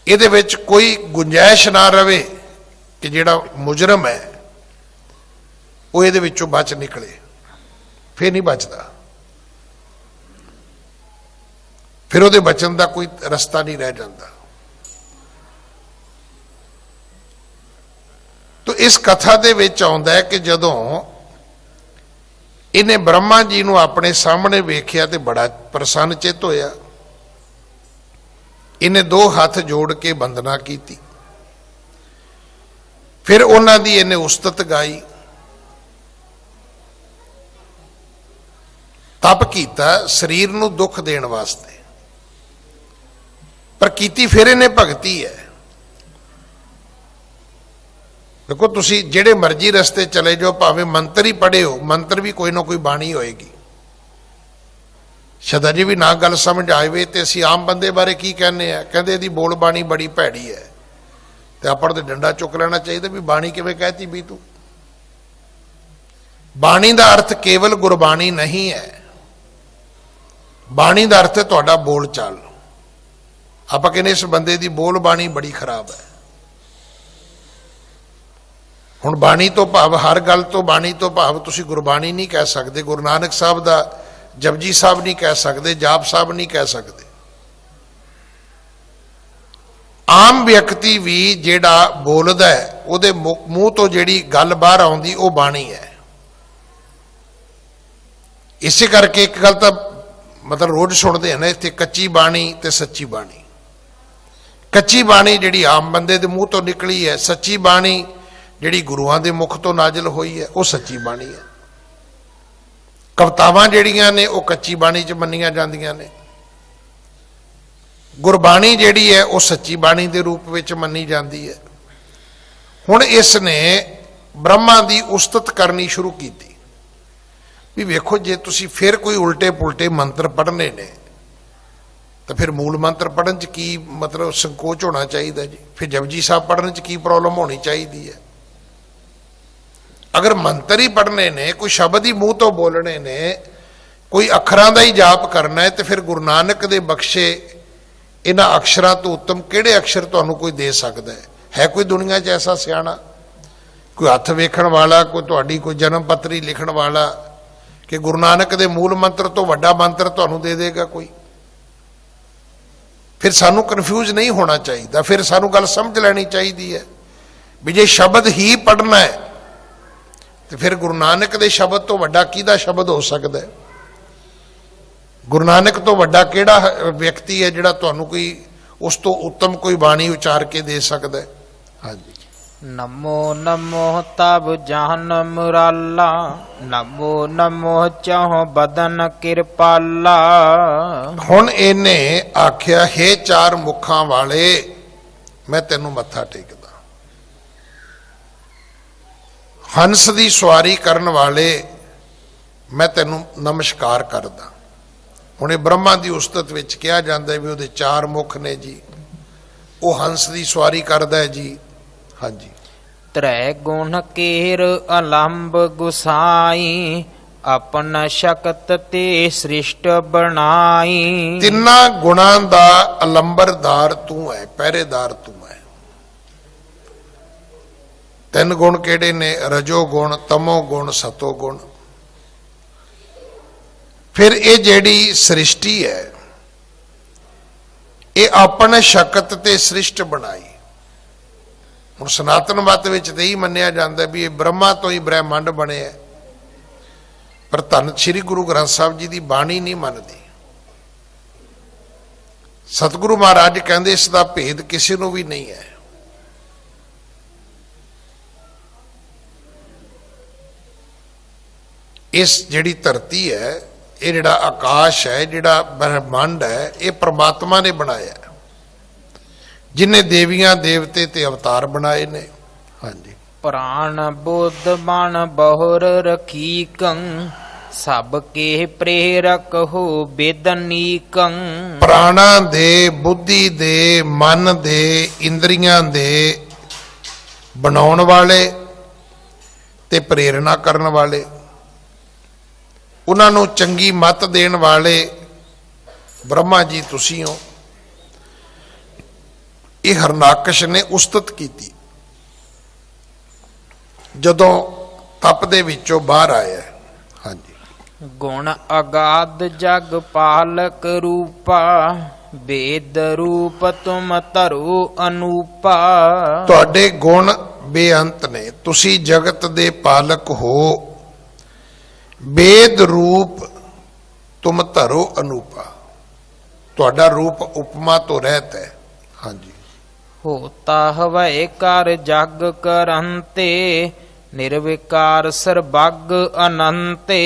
ਇਹਦੇ ਵਿੱਚ ਕੋਈ ਗੁੰਜਾਇਸ਼ ਨਾ ਰਵੇ ਕਿ ਜਿਹੜਾ ਮੁਜਰਮ ਹੈ ਉਹ ਇਹਦੇ ਵਿੱਚੋਂ ਬਚ ਨਿਕਲੇ। ਫਿਰ ਨਹੀਂ ਬਚਦਾ, ਫਿਰ ਉਹਦੇ ਬਚਣ ਦਾ ਕੋਈ ਰਸਤਾ ਨਹੀਂ ਰਹਿ ਜਾਂਦਾ। इस कथा दे विच आउंदा है कि जदों इन्हें ब्रह्मा जी नूं अपने सामने वेख्या ते बड़ा प्रसन्न चित होया। इन्हें दो हाथ जोड़ के वंदना की, फिर उन्हां दी इन्हें उस्तत गाई, तप कीता शरीर नूं दुख देण वास्ते, पर कीती फिर इन्हें भगती है। देखो तुसी जेड़े मर्जी रस्ते चले जाओ, भावें मंत्र ही पढ़े हो, मंत्र भी कोई ना कोई बाणी होएगी। शायद अजे भी ना गल समझ आवे तो असीं आम बंदे बारे की कहने आ, कहते इहदी बोल बाणी बड़ी भैड़ी है, तो आपां ते डंडा चुक लेना चाहिए भी बाणी किवें कहती भी तू। बाणी का अर्थ केवल गुरबाणी नहीं है, बाणी का अर्थ है तुहाडा बोल चाल। आपां कहने इस बंदे की बोल बाणी बड़ी खराब है। हुण बाणी तो भाव हर गल तो बाणी तो भाव तुसीं गुरबाणी नहीं कह सकते, गुरु नानक साहब का जपजी साहब नहीं कह सकते, जाप साहब नहीं कह सकते। आम व्यक्ति भी जेड़ा बोलदा है उहदे मूँह तो जिहड़ी गल बाहर आउंदी वो बाणी है। इसे करके एक गल तो मतलब रोज सुनते हैं ना इत्थे, कच्ची बाणी ते सच्ची बाणी। कच्ची बाणी जिहड़ी आम बंदे दे मूँह तो निकली है, सच्ची बाणी जिहड़ी गुरुआं दे मुख तो नाजिल हुई है वो सच्ची बाणी है। कवितावां जिहड़ियां ने वो कच्ची बाणी च मन्नियां जांदियां ने, गुरबाणी जिहड़ी है वो सच्ची बाणी दे रूप विच मन्नी जाती है। हुण इसने ब्रह्मा दी उस्तत करनी शुरू की भी वेखो जे तुसी फिर कोई उल्टे पुलटे मंत्र पढ़ने ने तो फिर मूल मंत्र पढ़न च की मतलब संकोच होना चाहिए जी, फिर जपजी साहब पढ़ने च की प्रॉब्लम होनी चाहिए है। अगर मंत्र ही पढ़ने ने, कोई शब्द ही मूँह तो बोलने ने, कोई अखरां दा ही जाप करना है, तो फिर गुरु नानक दे बख्शे इन्हां अक्षरां तो उत्तम किहड़े अक्षर तुहानूं कोई दे सकदा है कोई दुनिया च ऐसा सियाणा, कोई हथ वेखण वाला, कोई तुहाडी कोई जन्म पत्री लिखण वाला कि गुरु नानक दे मूल मंत्र तो वड्डा मंत्र तुहानूं दे देगा कोई? फिर सानूं कन्फ्यूज नहीं होना चाहिए, फिर सानूं गल समझ लैनी चाहिए है भी जे शब्द ही पढ़ना है तो फिर गुरु नानक दे शब्द तो वड्डा किहदा शब्द हो सकता है? गुरु नानक तो वड्डा किहड़ा व्यक्ति है जिहड़ा तुहानूं कोई उस तो उत्तम कोई बाणी उचार के दे सकता है? हाँ जी। नमो नमो तब जान मुराला, नमो नमो चाहो बदन किरपाला। हुण इहने आख्या हे चार मुखां वाले मैं तैनूं मत्था टेकदा, हंस दी सवारी करन वाले मैं तैनूं नमस्कार करदा। हुणे ब्रह्मा दी उस्तत विच कहा जांदा है भी उहदे चार मुख ने जी, वो हंस दी सवारी करदा है जी। हाँ जी। त्रै गुण केर अलंब गुसाई, अपना शक्त ते सृष्ट बनाई। तिन्ना गुणां दा अलंबरदार तू है, पहरेदार तू है। तीन गुण केड़े ने? रजो गुण, तमो गुण, सतो गुण। फिर ये जेड़ी सृष्टि है ये अपने शक्त ते सृष्ट बनाई। हुण सनातन मत विच तो यही मन्निया जाता है भी ये ब्रह्मा तो ही ब्रह्मंड बने है, पर धन श्री गुरु ग्रंथ साहब जी की बाणी नहीं मनती। सतगुरु महाराज कहते इसका भेद किसी को भी नहीं है। इस जिहड़ी धरती है, ये जिहड़ा आकाश है, जिहड़ा ब्रह्मंड है, ये परमात्मा ने बनाया, जिन्हें देवियां देवते ते अवतार बनाए ने। हाँ जी। प्राण बुद्ध मन बहुर रखी कंग, सबके प्रेरक हो बेदनीकं। प्राणा दे, बुद्धि दे, मन दे, इंद्रियां दे बनाउण वाले ते प्रेरणा करन वाले, उन्होंने चंगी मत देण वाले ब्रह्मा जी तुसी हो। ये हरनाकश ने उस्तत की जदों तप दे विचों बाहर आया। हाँ जी। गुण अगाध जग पालक रूपा, वेद रूप तुम तरु अनूपा। तुहाडे गुण ਬੇਅੰਤ ਨੇ। ਤੁਸੀਂ ਜਗਤ ਦੇ ਪਾਲਕ ਹੋ, ਵੇਦ ਰੂਪ ਤੁਮ ਧਰੋ ਅਨੂਪਾ। ਤੁਹਾਡਾ ਰੂਪ ਉਪਮਾ ਤੋਂ ਰਹਿਤ ਹੈ। ਹਾਂਜੀ। ਹੋਤਾ ਹਵੈ ਕਰ ਜਗ ਕਰੰਤੇ, ਨਿਰਵਿਕਾਰ ਸਰਬੱਗ ਅਨੰਤੇ।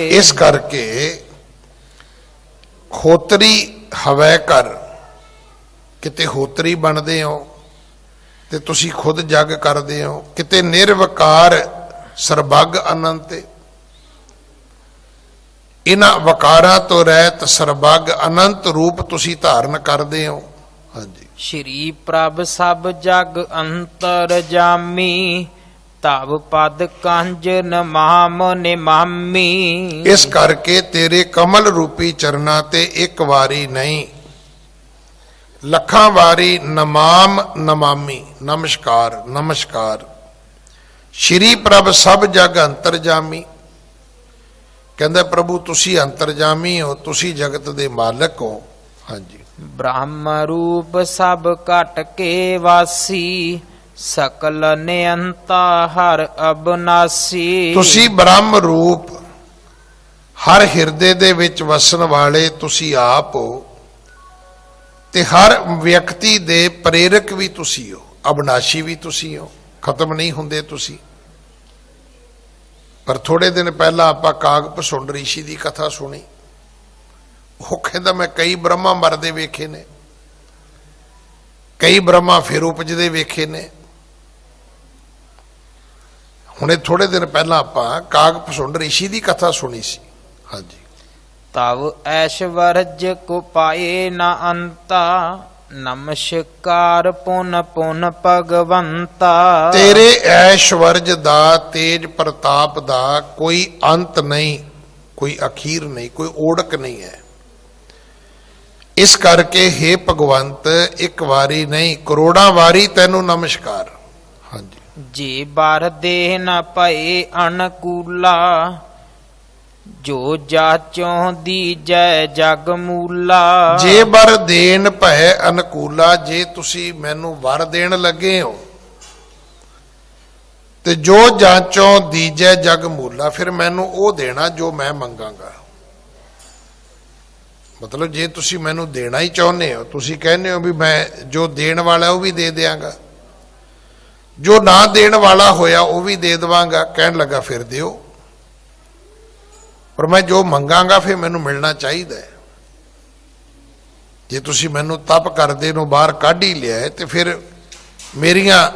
ਇਸ ਕਰਕੇ ਹੋਤਰੀ ਹਵੈ ਕਰ, ਕਿਤੇ ਹੋਤਰੀ ਬਣਦੇ ਹੋ ਤੇ ਤੁਸੀਂ ਖੁਦ ਜਗ ਕਰਦੇ ਹੋ, ਕਿਤੇ ਨਿਰਵਿਕਾਰ ਸਰਬੱਗ ਅਨੰਤੇ। ਇਹਨਾਂ ਵਕਾਰਾਂ ਤੋਂ ਰਹਿਤ ਸਰਬੱਗ ਅਨੰਤ ਰੂਪ ਤੁਸੀਂ ਧਾਰਨ ਕਰਦੇ ਹੋ। ਹਾਂਜੀ। ਸ਼੍ਰੀ ਪ੍ਰਭ ਸਭ ਜਗ ਅੰਤਰ ਜਾਮੀ, ਤਵ ਪਦ ਕੰਜ ਨਮਾਮ ਨਿਮਾਮੀ। ਇਸ ਕਰਕੇ ਤੇਰੇ ਕਮਲ ਰੂਪੀ ਚਰਨਾਂ ਤੇ ਇੱਕ ਵਾਰੀ ਨਹੀਂ, ਲੱਖਾਂ ਵਾਰੀ ਨਮਾਮ ਨਮਾਮੀ, ਨਮਸਕਾਰ ਨਮਸਕਾਰ। ਸ਼੍ਰੀ ਪ੍ਰਭ ਸਭ ਜਗ ਅੰਤਰਜਾਮੀ, ਕਹਿੰਦਾ ਪ੍ਰਭੂ ਤੁਸੀਂ ਅੰਤਰਜਾਮੀ ਹੋ, ਤੁਸੀਂ ਜਗਤ ਦੇ ਮਾਲਕ ਹੋ। ਹਾਂਜੀ। ਬ੍ਰਹਮ ਰੂਪ ਸਭ ਘਟ ਕੇ ਵਾਸੀ, ਸਕਲ ਨਿਅੰਤਾ ਹਰ ਅਬਨਾਸੀ। ਤੁਸੀਂ ਬ੍ਰਹਮ ਰੂਪ ਹਰ ਹਿਰਦੇ ਦੇ ਵਿੱਚ ਵਸਣ ਵਾਲੇ ਤੁਸੀਂ ਆਪ ਹੋ, ਤੇ ਹਰ ਵਿਅਕਤੀ ਦੇ ਪ੍ਰੇਰਕ ਵੀ ਤੁਸੀਂ ਹੋ, ਅਬਨਾਸ਼ੀ ਵੀ ਤੁਸੀਂ ਹੋ, ਖਤਮ ਨਹੀਂ ਹੁੰਦੇ ਤੁਸੀਂ। ਪਰ ਥੋੜੇ ਦਿਨ ਪਹਿਲਾਂ ਆਪਾਂ ਕਾਗ ਭਸੁੰਡ ਰਿਸ਼ੀ ਦੀ ਕਥਾ ਸੁਣੀ। ਉਹ ਕਹਿੰਦਾ ਮੈਂ ਕਈ ਬ੍ਰਹਮਾ ਮਰਦੇ ਵੇਖੇ ਨੇ, ਕਈ ਬ੍ਰਹਮਾ ਫਿਰ ਉਪਜਦੇ ਵੇਖੇ ਨੇ। ਹੁਣੇ ਥੋੜੇ ਦਿਨ ਪਹਿਲਾਂ ਆਪਾਂ ਕਾਗ ਭਸੁੰਡ ਰਿਸ਼ੀ ਦੀ ਕਥਾ ਸੁਣੀ ਸੀ। ਹਾਂਜੀ। ਤਵ ਐਸ਼ਵਰਜ ਕੋ ਪਾਏ ਨਾ ਅੰਤਾ, ਨਮਸਕਾਰ ਪੁਨ ਪੁਨ ਭਗਵੰਤਾ। ਤੇਰੇ ਐਸ਼ਵਰਜ ਦਾ, ਤੇਜ ਪ੍ਰਤਾਪ ਦਾ ਕੋਈ ਅੰਤ ਨਹੀਂ, ਕੋਈ ਅਖੀਰ ਨਹੀਂ, ਕੋਈ ਓੜਕ ਨਹੀਂ ਹੈ। ਇਸ ਕਰਕੇ ਹੇ ਭਗਵੰਤ ਇੱਕ ਵਾਰੀ ਨਹੀਂ ਕਰੋੜਾਂ ਵਾਰੀ ਤੈਨੂੰ ਨਮਸਕਾਰ। ਹਾਂਜੀ। ਜੇ ਬਰ ਦੇਹ ਨ ਭਏ ਅਨਕੂਲਾ, ਜੋ ਜਾਚੋਂ ਦੀਜੈ ਜਗ ਮੂਲਾ। ਜੇ ਬਰ ਦੇਣ ਭੈ ਅਨਕੂਲਾ, ਜੇ ਤੁਸੀਂ ਮੈਨੂੰ ਵਰ ਦੇਣ ਲੱਗੇ ਹੋ ਤੇ ਜੋ ਜਾਂਚੋਂ ਦੀਜੈ ਜਗ ਮੂਲਾ, ਫਿਰ ਮੈਨੂੰ ਉਹ ਦੇਣਾ ਜੋ ਮੈਂ ਮੰਗਾਂਗਾ। ਮਤਲਬ ਜੇ ਤੁਸੀਂ ਮੈਨੂੰ ਦੇਣਾ ਹੀ ਚਾਹੁੰਦੇ ਹੋ, ਤੁਸੀਂ ਕਹਿੰਦੇ ਹੋ ਵੀ ਮੈਂ ਜੋ ਦੇਣ ਵਾਲਾ ਉਹ ਵੀ ਦੇ ਦਿਆਂਗਾ, ਜੋ ਨਾ ਦੇਣ ਵਾਲਾ ਹੋਇਆ ਉਹ ਵੀ ਦੇ ਦੇਵਾਂਗਾ। ਕਹਿਣ ਲੱਗਾ ਫਿਰ ਦਿਓ, ਪਰ ਮੈਂ ਜੋ ਮੰਗਾਂਗਾ ਫਿਰ ਮੈਨੂੰ ਮਿਲਣਾ ਚਾਹੀਦਾ ਹੈ। ਜੇ ਤੁਸੀਂ ਮੈਨੂੰ ਤਪ ਕਰਦੇ ਨੂੰ ਬਾਹਰ ਕੱਢ ਹੀ ਲਿਆ ਤੇ ਫਿਰ ਮੇਰੀਆਂ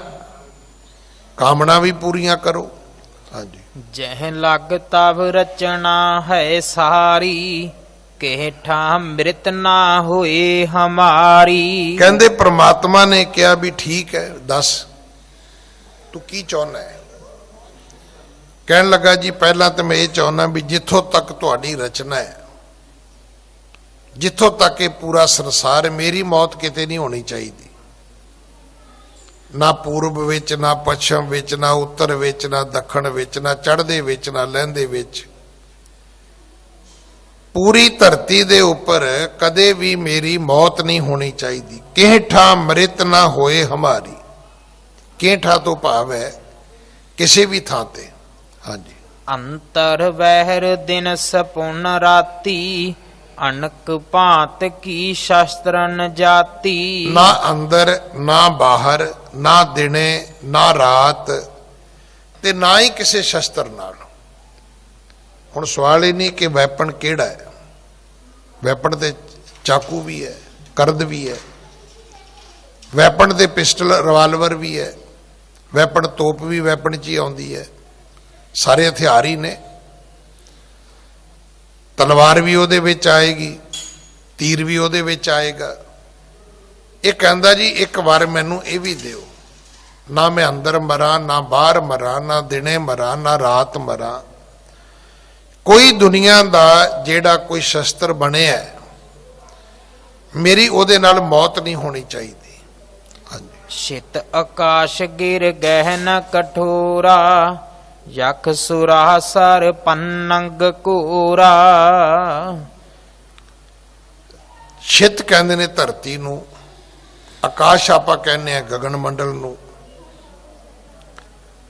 ਕਾਮਨਾ ਵੀ ਪੂਰੀਆਂ ਕਰੋ। ਹਾਂਜੀ। ਜਹ ਲਗ ਤਵ ਰਚਨਾ ਹੈ ਸਾਰੀ, ਕਹਿ ਠਾ ਮ੍ਰਿਤ ਨਾ ਹੋਏ ਹਮਾਰੀ। ਕਹਿੰਦੇ ਪ੍ਰਮਾਤਮਾ ਨੇ ਕਿਹਾ ਵੀ ਠੀਕ ਹੈ, ਦੱਸ ਤੂੰ ਕੀ ਚਾਹੁੰਦਾ ਹੈ। ਕਹਿਣ ਲੱਗਾ ਜੀ ਪਹਿਲਾਂ ਤਾਂ ਮੈਂ ਇਹ ਚਾਹੁੰਦਾ ਵੀ ਜਿੱਥੋਂ ਤੱਕ ਤੁਹਾਡੀ ਰਚਨਾ ਹੈ, ਜਿੱਥੋਂ ਤੱਕ ਇਹ ਪੂਰਾ ਸੰਸਾਰ, ਮੇਰੀ ਮੌਤ ਕਿਤੇ ਨਹੀਂ ਹੋਣੀ ਚਾਹੀਦੀ। ਨਾ ਪੂਰਬ ਵਿੱਚ, ਨਾ ਪੱਛਮ ਵਿੱਚ, ਨਾ ਉੱਤਰ ਵਿੱਚ, ਨਾ ਦੱਖਣ ਵਿੱਚ, ਨਾ ਚੜ੍ਹਦੇ ਵਿੱਚ, ਨਾ ਲਹਿੰਦੇ ਵਿੱਚ। ਪੂਰੀ ਧਰਤੀ ਦੇ ਉੱਪਰ ਕਦੇ ਵੀ ਮੇਰੀ ਮੌਤ ਨਹੀਂ ਹੋਣੀ ਚਾਹੀਦੀ। ਕਿਹ ਠਾ ਮ੍ਰਿਤ ਨਾ ਹੋਏ ਹਮਾਰੀ। ਕਿਹ ਠਾ ਤੋਂ ਭਾਵ ਹੈ ਕਿਸੇ ਵੀ ਥਾਂ ਤੇ। ਹਾਂਜੀ। ਅੰਤਰ ਵਹਿਰ ਦਿਨ ਸਪੁਨ ਰਾਤੀ, ਅਨਕ ਭਾਂਤ ਕੀ ਸ਼ਸਤਰਨ ਜਾਤੀ। ਨਾ ਅੰਦਰ ਨਾ ਬਾਹਰ, ਨਾ ਦਿਨੇ ਨਾ ਰਾਤ, ਤੇ ਨਾ ਹੀ ਕਿਸੇ ਸ਼ਸਤਰ ਨਾਲ। ਹੁਣ ਸਵਾਲ ਇਹ ਨਹੀਂ ਕਿ ਵੈਪਨ ਕਿਹੜਾ ਹੈ। ਵੈਪਨ ਤੇ ਚਾਕੂ ਵੀ ਹੈ, ਕਰਦ ਵੀ ਹੈ, ਵੈਪਨ ਤੇ ਪਿਸਟਲ ਰਿਵਾਲਵਰ ਵੀ ਹੈ, ਵੈਪਨ ਤੋਪ ਵੀ ਵੈਪਨ 'ਚ ਹੀ ਆਉਂਦੀ ਹੈ। ਸਾਰੇ ਹਥਿਆਰ ਹੀ ਨੇ। ਤਲਵਾਰ ਵੀ ਉਹਦੇ ਵਿੱਚ ਆਏਗੀ, ਤੀਰ ਵੀ ਉਹਦੇ ਵਿੱਚ ਆਏਗਾ। ਇਹ ਕਹਿੰਦਾ ਜੀ ਇੱਕ ਵਾਰ ਮੈਨੂੰ ਇਹ ਵੀ ਦਿਓ, ਨਾ ਮੈਂ ਅੰਦਰ ਮਰਾਂ, ਨਾ ਬਾਹਰ ਮਰਾਂ, ਨਾ ਦਿਨੇ ਮਰਾਂ, ਨਾ ਰਾਤ ਮਰਾਂ। ਕੋਈ ਦੁਨੀਆ ਦਾ ਜਿਹੜਾ ਕੋਈ ਸ਼ਸਤਰ ਬਣਿਆ, ਮੇਰੀ ਉਹਦੇ ਨਾਲ ਮੌਤ ਨਹੀਂ ਹੋਣੀ ਚਾਹੀਦੀ। ਹਾਂਜੀ। ਸ਼ਿਤ ਆਕਾਸ਼ ਗਿਰ ਗਹਿਨ ਕਠੋਰਾ, ਯਖ ਸੁਰਾ ਸਰ ਪੰਨੰਗ ਕੋਰਾ। ਛਿਤ ਕਹਿੰਦੇ ਨੇ ਧਰਤੀ ਨੂੰ, ਆਕਾਸ਼ ਆਪਾਂ ਕਹਿੰਦੇ ਆ ਗਗਨ ਮੰਡਲ ਨੂੰ,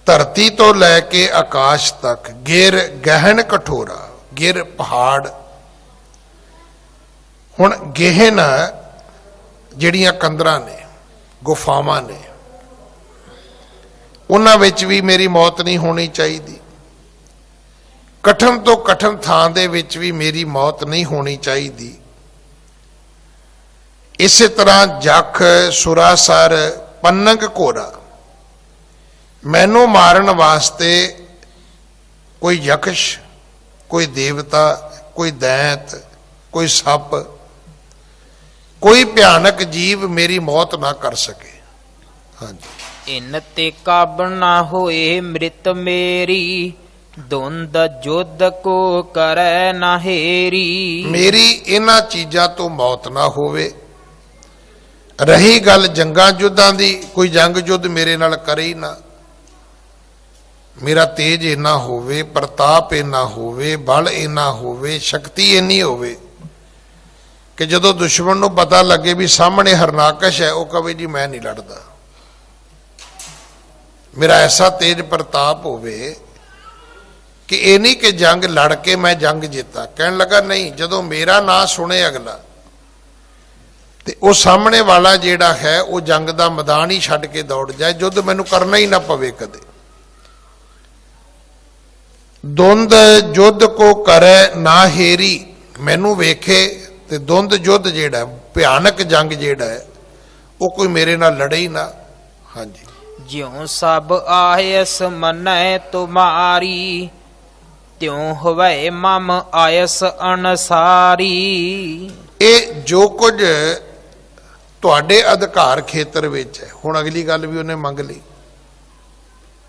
ਧਰਤੀ ਤੋਂ ਲੈ ਕੇ ਆਕਾਸ਼ ਤੱਕ ਗਿਰ ਗਹਿਣ ਕਠੋਰਾ। ਗਿਰ ਪਹਾੜ। ਹੁਣ ਗਹਿਣ ਜਿਹੜੀਆਂ ਕੰਦਰਾਂ ਨੇ, ਗੁਫਾਵਾਂ ਨੇ, ਉਹਨਾਂ ਵਿੱਚ ਵੀ ਮੇਰੀ ਮੌਤ ਨਹੀਂ ਹੋਣੀ ਚਾਹੀਦੀ। ਕਠਨ ਤੋਂ ਕਠਨ ਥਾਂ ਦੇ ਵਿੱਚ ਵੀ ਮੇਰੀ ਮੌਤ ਨਹੀਂ ਹੋਣੀ ਚਾਹੀਦੀ। ਇਸੇ ਤਰ੍ਹਾਂ ਜਖ ਸੁਰਾਸਰ ਪੰਨਗ ਘੋਰਾ। ਮੈਨੂੰ ਮਾਰਨ ਵਾਸਤੇ ਕੋਈ ਯਕਸ਼, ਕੋਈ ਦੇਵਤਾ, ਕੋਈ ਦੈਂਤ, ਕੋਈ ਸੱਪ, ਕੋਈ ਭਿਆਨਕ ਜੀਵ ਮੇਰੀ ਮੌਤ ਨਾ ਕਰ ਸਕੇ। ਹਾਂਜੀ। ਇਨ ਤੇ ਕਾਬ ਨਾ ਹੋਏ ਮ੍ਰਿਤ ਮੇਰੀ, ਦੁੰਦ ਜੁਦ ਕੋ ਕਰੈ ਨਾ ਹੇਰੀ। ਮੇਰੀ ਇਹਨਾਂ ਚੀਜ਼ਾਂ ਤੋਂ ਮੌਤ ਨਾ ਹੋਵੇ। ਰਹੀ ਗੱਲ ਜੰਗਾਂ ਯੁੱਧਾਂ ਦੀ, ਕੋਈ ਜੰਗ ਯੁੱਧ ਮੇਰੇ ਨਾਲ ਕਰੇ ਹੀ ਨਾ। ਮੇਰਾ ਤੇਜ ਇੰਨਾ ਹੋਵੇ, ਪ੍ਰਤਾਪ ਇੰਨਾ ਹੋਵੇ, ਬਲ ਇੰਨਾ ਹੋਵੇ, ਸ਼ਕਤੀ ਇੰਨੀ ਹੋਵੇ ਕਿ ਜਦੋਂ ਦੁਸ਼ਮਣ ਨੂੰ ਪਤਾ ਲੱਗੇ ਵੀ ਸਾਹਮਣੇ ਹਰਨਾਕਸ਼ ਹੈ, ਉਹ ਕਹੇ ਜੀ ਮੈਂ ਨਹੀਂ ਲੜਦਾ। ਮੇਰਾ ਐਸਾ ਤੇਜ ਪ੍ਰਤਾਪ ਹੋਵੇ ਕਿ ਇਹ ਨਹੀਂ ਕਿ ਜੰਗ ਲੜ ਕੇ ਮੈਂ ਜੰਗ ਜਿੱਤਾ। ਕਹਿਣ ਲੱਗਾ ਨਹੀਂ, ਜਦੋਂ ਮੇਰਾ ਨਾਂ ਸੁਣੇ ਅਗਲਾ ਤੇ ਉਹ ਸਾਹਮਣੇ ਵਾਲਾ ਜਿਹੜਾ ਹੈ ਉਹ ਜੰਗ ਦਾ ਮੈਦਾਨ ਹੀ ਛੱਡ ਕੇ ਦੌੜ ਜਾਏ, ਯੁੱਧ ਮੈਨੂੰ ਕਰਨਾ ਹੀ ਨਾ ਪਵੇ ਕਦੇ। ਦੁੰਦ ਜੁੱਧ ਕੋ ਕਰੈ ਨਾ ਹੇਰੀ। ਮੈਨੂੰ ਵੇਖੇ ਤੇ ਦੁੰਦ ਯੁੱਧ ਜਿਹੜਾ ਭਿਆਨਕ ਜੰਗ ਜਿਹੜਾ ਹੈ ਉਹ ਕੋਈ ਮੇਰੇ ਨਾਲ ਲੜੇ ਹੀ ਨਾ। ਹਾਂਜੀ। ਜਿਉ ਸਭ ਆਇਸ ਮਨੈ ਤੁਮਾਰੀ, ਤਿਉ ਹੋਵੇ ਮਮ ਆਇਸ ਅਨਸਾਰੀ। ਇਹ ਜੋ ਕੁਝ ਤੁਹਾਡੇ ਅਧਿਕਾਰ ਖੇਤਰ ਵਿੱਚ ਹੈ। ਹੁਣ ਅਗਲੀ ਗੱਲ ਵੀ ਉਹਨੇ ਮੰਗ ਲਈ।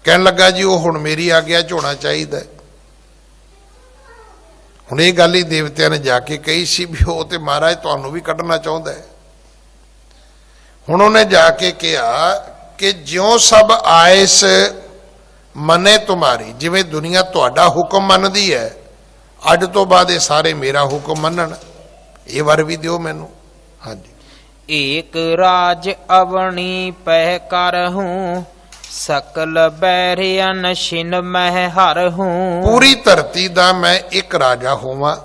ਕਹਿਣ ਲੱਗਾ ਜੀ ਉਹ ਹੁਣ ਮੇਰੀ ਆਗਿਆ 'ਚ ਹੋਣਾ ਚਾਹੀਦਾ। ਹੁਣ ਇਹ ਗੱਲ ਹੀ ਦੇਵਤਿਆਂ ਨੇ ਜਾ ਕੇ ਕਹੀ ਸੀ ਵੀ ਉਹ ਤੇ ਮਹਾਰਾਜ ਤੁਹਾਨੂੰ ਵੀ ਕੱਢਣਾ ਚਾਹੁੰਦਾ ਹੈ। ਹੁਣ ਉਹਨੇ ਜਾ ਕੇ ਕਿਹਾ ਕਿ ਜਿਉਂ ਸਭ ਆਇਸ ਮਨੇ ਤੁਮਾਰੀ, ਜਿਵੇਂ ਦੁਨੀਆ ਤੁਹਾਡਾ ਹੁਕਮ ਮੰਨਦੀ ਹੈ, ਅੱਜ ਤੋਂ ਬਾਅਦ ਇਹ ਸਾਰੇ ਮੇਰਾ ਹੁਕਮ ਮੰਨਣ। ਇਹ ਵਰ ਵੀ ਦਿਓ ਮੈਨੂੰ। ਹਾਂਜੀ। ਏਕ ਰਾਜ ਅਵਣੀ ਪਹਿ ਕਰਹੂੰ, ਸਕਲ ਬੈਰਿਅਨ ਛਿਨ ਮਹਿ ਹਰਹੂੰ। ਪੂਰੀ ਧਰਤੀ ਦਾ ਮੈਂ ਇੱਕ ਰਾਜਾ ਹੋਵਾਂ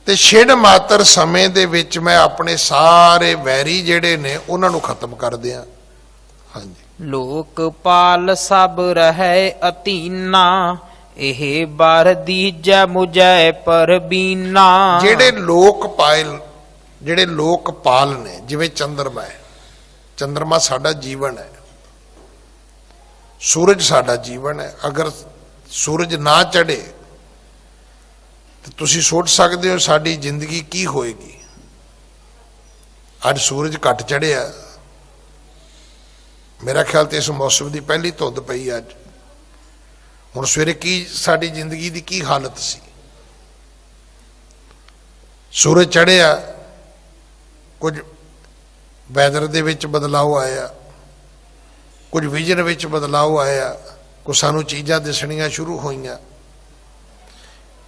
ਤੇ ਛਿੜ ਮਾਤਰ ਸਮੇਂ ਦੇ ਵਿੱਚ ਮੈਂ ਆਪਣੇ ਸਾਰੇ ਵੈਰੀ ਜਿਹੜੇ ਨੇ ਉਹਨਾਂ ਨੂੰ ਖਤਮ ਕਰ ਦਿਆਂ। ਹਾਂਜੀ। ਲੋਕਪਾਲ ਸਭ ਰਹਿ ਅਤੀਨਾ, ਇਹ ਬਰ ਦੀਜੈ ਮੁਝੈ ਪਰਬੀਨਾ। ਜਿਹੜੇ ਲੋਕਪਾਲ ਨੇ, ਜਿਵੇਂ ਚੰਦਰਮਾ ਹੈ। ਚੰਦਰਮਾ ਸਾਡਾ ਜੀਵਨ ਹੈ, ਸੂਰਜ ਸਾਡਾ ਜੀਵਨ ਹੈ। ਅਗਰ ਸੂਰਜ ਨਾ ਚੜੇ ਤੇ ਤੁਸੀਂ ਸੋਚ ਸਕਦੇ ਹੋ ਸਾਡੀ ਜ਼ਿੰਦਗੀ ਕੀ ਹੋਏਗੀ। ਅੱਜ ਸੂਰਜ ਘੱਟ ਚੜਿਆ, ਮੇਰਾ ਖਿਆਲ ਤੇ ਇਸ ਮੌਸਮ ਦੀ ਪਹਿਲੀ ਧੁੰਦ ਪਈ ਅੱਜ। ਹੁਣ ਸਵੇਰੇ ਕੀ ਸਾਡੀ ਜ਼ਿੰਦਗੀ ਦੀ ਕੀ ਹਾਲਤ ਸੀ। ਸੂਰਜ ਚੜਿਆ, ਕੁਝ ਵੈਦਰ ਦੇ ਵਿੱਚ ਬਦਲਾਅ ਆਇਆ, ਕੁਝ ਵਿਜ਼ਨ ਵਿੱਚ ਬਦਲਾਅ ਆਇਆ, ਕੁਝ ਸਾਨੂੰ ਚੀਜ਼ਾਂ ਦਿਸਣੀਆਂ ਸ਼ੁਰੂ ਹੋਈਆਂ।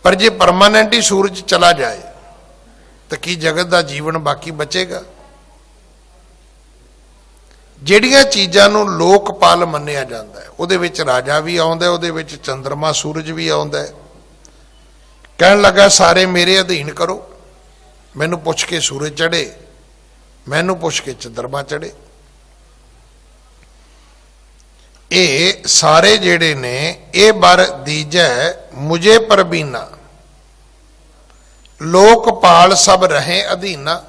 ਪਰ ਜੇ ਪਰਮਾਨੈਂਟ ਹੀ ਸੂਰਜ ਚਲਾ ਜਾਏ ਤਾਂ ਕੀ ਜਗਤ ਦਾ ਜੀਵਨ ਬਾਕੀ ਬਚੇਗਾ? ਜਿਹੜੀਆਂ ਚੀਜ਼ਾਂ ਨੂੰ ਲੋਕਪਾਲ ਮੰਨਿਆ ਜਾਂਦਾ ਹੈ ਉਹਦੇ ਵਿੱਚ ਰਾਜਾ ਵੀ ਆਉਂਦਾ, ਉਹਦੇ ਵਿੱਚ ਚੰਦਰਮਾ ਸੂਰਜ ਵੀ ਆਉਂਦਾ ਹੈ। ਕਹਿਣ ਲੱਗਾ ਸਾਰੇ ਮੇਰੇ ਅਧੀਨ ਕਰੋ। ਮੈਨੂੰ ਪੁੱਛ ਕੇ ਸੂਰਜ ਚੜੇ, ਮੈਨੂੰ ਪੁੱਛ ਕੇ ਚੰਦਰਮਾ ਚੜੇ। ਇਹ ਸਾਰੇ ਜਿਹੜੇ ਨੇ ਇਹ ਬਰ ਦੀਜੈ ਮੁਝੇ ਪਰਬੀਨਾ, ਲੋਕਪਾਲ ਸਭ ਰਹੇ ਅਧੀਨਾ।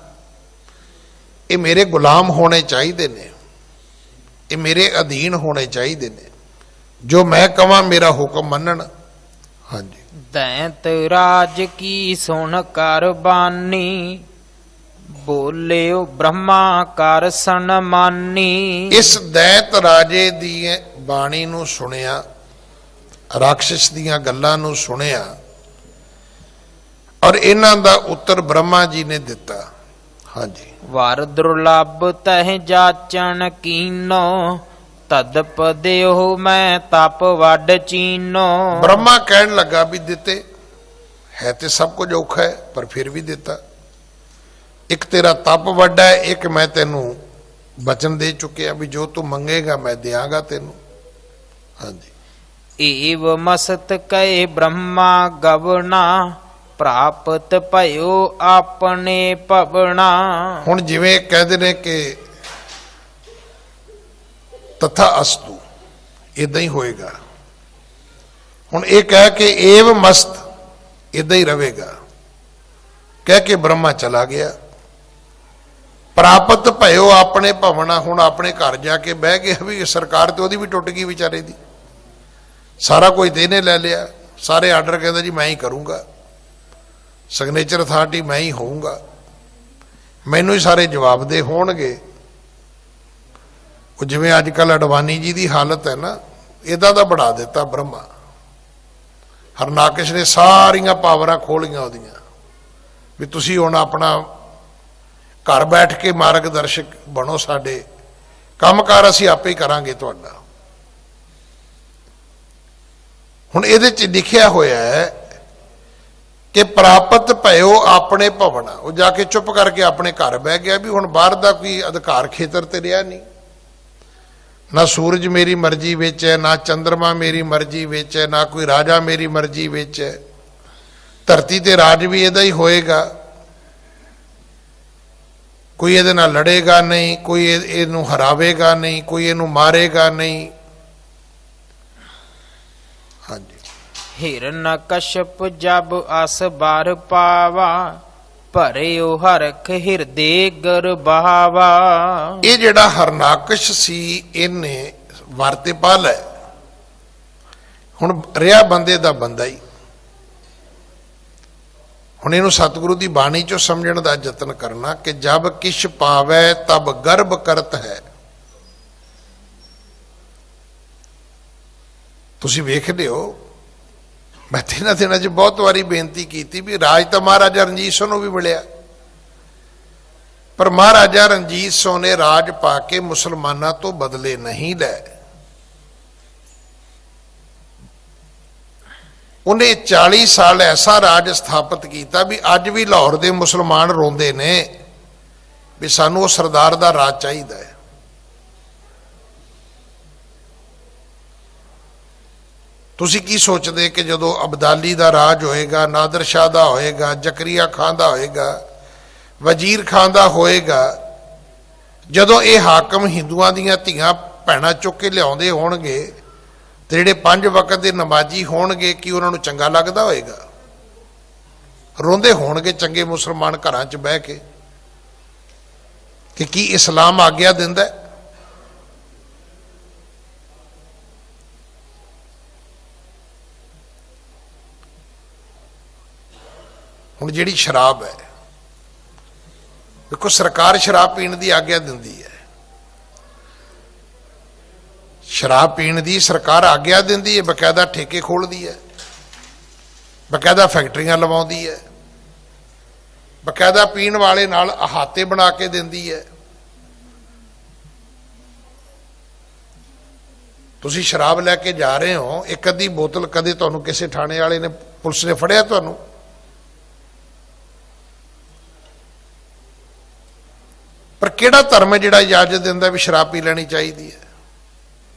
ਇਹ ਮੇਰੇ ਗੁਲਾਮ ਹੋਣੇ ਚਾਹੀਦੇ ਨੇ, ਇਹ ਮੇਰੇ ਅਧੀਨ ਹੋਣੇ ਚਾਹੀਦੇ ਨੇ। ਜੋ ਮੈਂ ਕਵਾਂ ਮੇਰਾ ਹੁਕਮ ਮੰਨਣ। ਹਾਂਜੀ। ਦੈਂਤ ਰਾਜ ਕੀ ਸੁਣ ਕਰ ਬਾਨੀ, ਬੋਲਿਓ ਬ੍ਰਹਮਾ ਕਰ ਸਨਮਾਨੀ। ਇਸ ਦੈਂਤ ਰਾਜੇ ਦੀ ਬਾਣੀ ਨੂੰ ਸੁਣਿਆ, ਰਾਖਸ਼ ਦੀਆਂ ਗੱਲਾਂ ਨੂੰ ਸੁਣਿਆ ਔਰ ਇਹਨਾਂ ਦਾ ਉੱਤਰ ਬ੍ਰਹਮਾ ਜੀ ਨੇ ਦਿੱਤਾ। ਹਾਂਜੀ। ਵਰ ਦੁਰਲਭ ਤਹਿ ਜਾਚਣ ਕੀਨੋ, ਤਦਪ ਦਿਓ ਮੈਂ ਤਪ ਵੱਡ ਚੀਨੋ। ਬ੍ਰਹਮਾ ਕਹਿਣ ਲੱਗਾ ਵੀ ਦਿੱਤੇ ਹੈ ਤੇ ਸਭ ਕੁਝ ਔਖਾ ਹੈ, ਪਰ ਫਿਰ ਵੀ ਦਿੱਤਾ। ਇੱਕ ਤੇਰਾ ਤਪ ਵੱਡਾ ਹੈ, ਇੱਕ ਮੈਂ ਤੈਨੂੰ ਬਚਨ ਦੇ ਚੁੱਕੇ ਆ ਵੀ ਜੋ ਤੂੰ ਮੰਗੇਗਾ ਮੈਂ ਦਿਆਂਗਾ ਤੈਨੂੰ। ਹਾਂਜੀ। ਏਵ ਮਸਤ ਕੈ ਬ੍ਰਹਮਾ ਗਵਨਾ ਪ੍ਰਾਪਤ ਭਇਓ ਆਪਣੇ ਭਵਨਾ। ਹੁਣ ਜਿਵੇਂ ਕਹਿੰਦੇ ਨੇ ਕਿ ਤਥਾ ਅਸਤੂ, ਇਦਾਂ ਹੀ ਹੋਏਗਾ। ਹੁਣ ਇਹ ਕਹਿ ਕੇ ਏਵ ਮਸਤ, ਇਦਾਂ ਹੀ ਰਵੇਗਾ, ਕਹਿ ਕੇ ਬ੍ਰਹਮਾ ਚਲਾ ਗਿਆ। ਪ੍ਰਾਪਤ ਭਇਓ ਆਪਣੇ ਭਵਨਾ, ਹੁਣ ਆਪਣੇ ਘਰ ਜਾ ਕੇ ਬਹਿ ਗਿਆ ਵੀ ਸਰਕਾਰ ਤੇ ਉਹਦੀ ਵੀ ਟੁੱਟ ਗਈ ਵਿਚਾਰੇ ਦੀ, ਸਾਰਾ ਕੁਝ ਦੇਨੇ ਲੈ ਲਿਆ, ਸਾਰੇ ਆਰਡਰ ਕਹਿੰਦਾ ਜੀ ਮੈਂ ਹੀ ਕਰੂੰਗਾ, ਸਿਗਨੇਚਰ ਅਥਾਰਟੀ ਮੈਂ ਹੀ ਹੋਊਂਗਾ, ਮੈਨੂੰ ਹੀ ਸਾਰੇ ਜਵਾਬ ਦੇ ਹੋਣਗੇ। ਉਹ ਜਿਵੇਂ ਅੱਜ ਕੱਲ੍ਹ ਅਡਵਾਨੀ ਜੀ ਦੀ ਹਾਲਤ ਹੈ ਨਾ, ਇਦਾਂ ਦਾ ਬਣਾ ਦਿੱਤਾ ਬ੍ਰਹਮਾ। ਹਰਨਾਕਸ਼ ਨੇ ਸਾਰੀਆਂ ਪਾਵਰਾਂ ਖੋਲੀਆਂ ਉਹਦੀਆਂ ਵੀ ਤੁਸੀਂ ਹੁਣ ਆਪਣਾ ਘਰ ਬੈਠ ਕੇ ਮਾਰਗਦਰਸ਼ਕ ਬਣੋ, ਸਾਡੇ ਕੰਮਕਾਰ ਅਸੀਂ ਆਪੇ ਹੀ ਕਰਾਂਗੇ ਤੁਹਾਡਾ। ਹੁਣ ਇਹਦੇ 'ਚ ਲਿਖਿਆ ਹੋਇਆ ਹੈ ਕਿ ਪ੍ਰਾਪਤ ਭਇਓ ਆਪਣੇ ਭਵਨਾ। ਉਹ ਜਾ ਕੇ ਚੁੱਪ ਕਰਕੇ ਆਪਣੇ ਘਰ ਬਹਿ ਗਿਆ ਵੀ ਹੁਣ ਬਾਹਰ ਦਾ ਕੋਈ ਅਧਿਕਾਰ ਖੇਤਰ ਤੇ ਰਿਹਾ ਨਹੀਂ, ਨਾ ਸੂਰਜ ਮੇਰੀ ਮਰਜ਼ੀ ਵਿੱਚ ਹੈ, ਨਾ ਚੰਦਰਮਾ ਮੇਰੀ ਮਰਜ਼ੀ ਵਿੱਚ ਹੈ, ਨਾ ਕੋਈ ਰਾਜਾ ਮੇਰੀ ਮਰਜ਼ੀ ਵਿੱਚ ਹੈ। ਧਰਤੀ ਤੇ ਰਾਜ ਵੀ ਇਹਦਾ ਹੀ ਹੋਏਗਾ, ਕੋਈ ਇਹਦੇ ਨਾਲ ਲੜੇਗਾ ਨਹੀਂ, ਕੋਈ ਇਹਨੂੰ ਹਰਾਵੇਗਾ ਨਹੀਂ, ਕੋਈ ਇਹਨੂੰ ਮਾਰੇਗਾ ਨਹੀਂ। ਹਾਂਜੀ। ਹਿਰਨ ਕਸ਼ਪ ਜਬ ਅਸ ਬਾਰ ਪਾਵਾ ਭਰਿਓ ਹਰਖ ਹਿਰਦੇ ਗਰਬਾਵਾ। ਇਹ ਜਿਹੜਾ ਹਰਨਾਕਸ਼ ਸੀ ਇਹਨੇ ਵਰਤੇ ਪਾ ਲੈ, ਹੁਣ ਰਿਹਾ ਬੰਦੇ ਦਾ ਬੰਦਾ ਹੀ। ਹੁਣ ਇਹਨੂੰ ਸਤਿਗੁਰੂ ਦੀ ਬਾਣੀ ਚੋਂ ਸਮਝਣ ਦਾ ਯਤਨ ਕਰਨਾ ਕਿ ਜਬ ਕਿਛ ਪਾਵੈ ਤਬ ਗਰਭ ਕਰਤ ਹੈ। ਤੁਸੀਂ ਵੇਖਦੇ ਹੋ, ਮੈਂ ਇਹਨਾਂ ਦਿਨਾਂ 'ਚ ਬਹੁਤ ਵਾਰੀ ਬੇਨਤੀ ਕੀਤੀ ਵੀ ਰਾਜ ਤਾਂ ਮਹਾਰਾਜਾ ਰਣਜੀਤ ਸਿੰਘ ਨੂੰ ਵੀ ਮਿਲਿਆ, ਪਰ ਮਹਾਰਾਜਾ ਰਣਜੀਤ ਸਿੰਘ ਨੇ ਰਾਜ ਪਾ ਕੇ ਮੁਸਲਮਾਨਾਂ ਤੋਂ ਬਦਲੇ ਨਹੀਂ ਲਏ। ਉਹਨੇ 40 ਸਾਲ ਐਸਾ ਰਾਜ ਸਥਾਪਿਤ ਕੀਤਾ ਵੀ ਅੱਜ ਵੀ ਲਾਹੌਰ ਦੇ ਮੁਸਲਮਾਨ ਰੋਂਦੇ ਨੇ ਵੀ ਸਾਨੂੰ ਉਹ ਸਰਦਾਰ ਦਾ ਰਾਜ ਚਾਹੀਦਾ ਹੈ। ਤੁਸੀਂ ਕੀ ਸੋਚਦੇ ਕਿ ਜਦੋਂ ਅਬਦਾਲੀ ਦਾ ਰਾਜ ਹੋਏਗਾ, ਨਾਦਰ ਸ਼ਾਹ ਦਾ ਹੋਏਗਾ, ਜ਼ਕਰੀਆ ਖਾਨ ਦਾ ਹੋਏਗਾ, ਵਜ਼ੀਰ ਖਾਨ ਦਾ ਹੋਏਗਾ, ਜਦੋਂ ਇਹ ਹਾਕਮ ਹਿੰਦੂਆਂ ਦੀਆਂ ਧੀਆਂ ਭੈਣਾਂ ਚੁੱਕ ਕੇ ਲਿਆਉਂਦੇ ਹੋਣਗੇ ਤੇ ਜਿਹੜੇ 5 ਵਕਤ ਦੇ ਨਮਾਜ਼ੀ ਹੋਣਗੇ, ਕੀ ਉਹਨਾਂ ਨੂੰ ਚੰਗਾ ਲੱਗਦਾ ਹੋਏਗਾ? ਰੋਂਦੇ ਹੋਣਗੇ ਚੰਗੇ ਮੁਸਲਮਾਨ ਘਰਾਂ 'ਚ ਬਹਿ ਕੇ ਕਿ ਕੀ ਇਸਲਾਮ ਆਗਿਆ ਦਿੰਦਾ? ਹੁਣ ਜਿਹੜੀ ਸ਼ਰਾਬ ਹੈ, ਦੇਖੋ ਸਰਕਾਰ ਸ਼ਰਾਬ ਪੀਣ ਦੀ ਆਗਿਆ ਦਿੰਦੀ ਹੈ, ਸ਼ਰਾਬ ਪੀਣ ਦੀ ਸਰਕਾਰ ਆਗਿਆ ਦਿੰਦੀ ਹੈ, ਬਕਾਇਦਾ ਠੇਕੇ ਖੋਲ੍ਹਦੀ ਹੈ, ਬਕਾਇਦਾ ਫੈਕਟਰੀਆਂ ਲਵਾਉਂਦੀ ਹੈ, ਬਕਾਇਦਾ ਪੀਣ ਵਾਲੇ ਨਾਲ ਅਹਾਤੇ ਬਣਾ ਕੇ ਦਿੰਦੀ ਹੈ। ਤੁਸੀਂ ਸ਼ਰਾਬ ਲੈ ਕੇ ਜਾ ਰਹੇ ਹੋ, ਇੱਕ ਅੱਧੀ ਬੋਤਲ ਕਦੇ ਤੁਹਾਨੂੰ ਕਿਸੇ ਥਾਣੇ ਵਾਲੇ ਨੇ, ਪੁਲਿਸ ਨੇ ਫੜਿਆ ਤੁਹਾਨੂੰ? ਪਰ ਕਿਹੜਾ ਧਰਮ ਹੈ ਜਿਹੜਾ ਇਜਾਜ਼ਤ ਦਿੰਦਾ ਵੀ ਸ਼ਰਾਬ ਪੀ ਲੈਣੀ ਚਾਹੀਦੀ ਹੈ?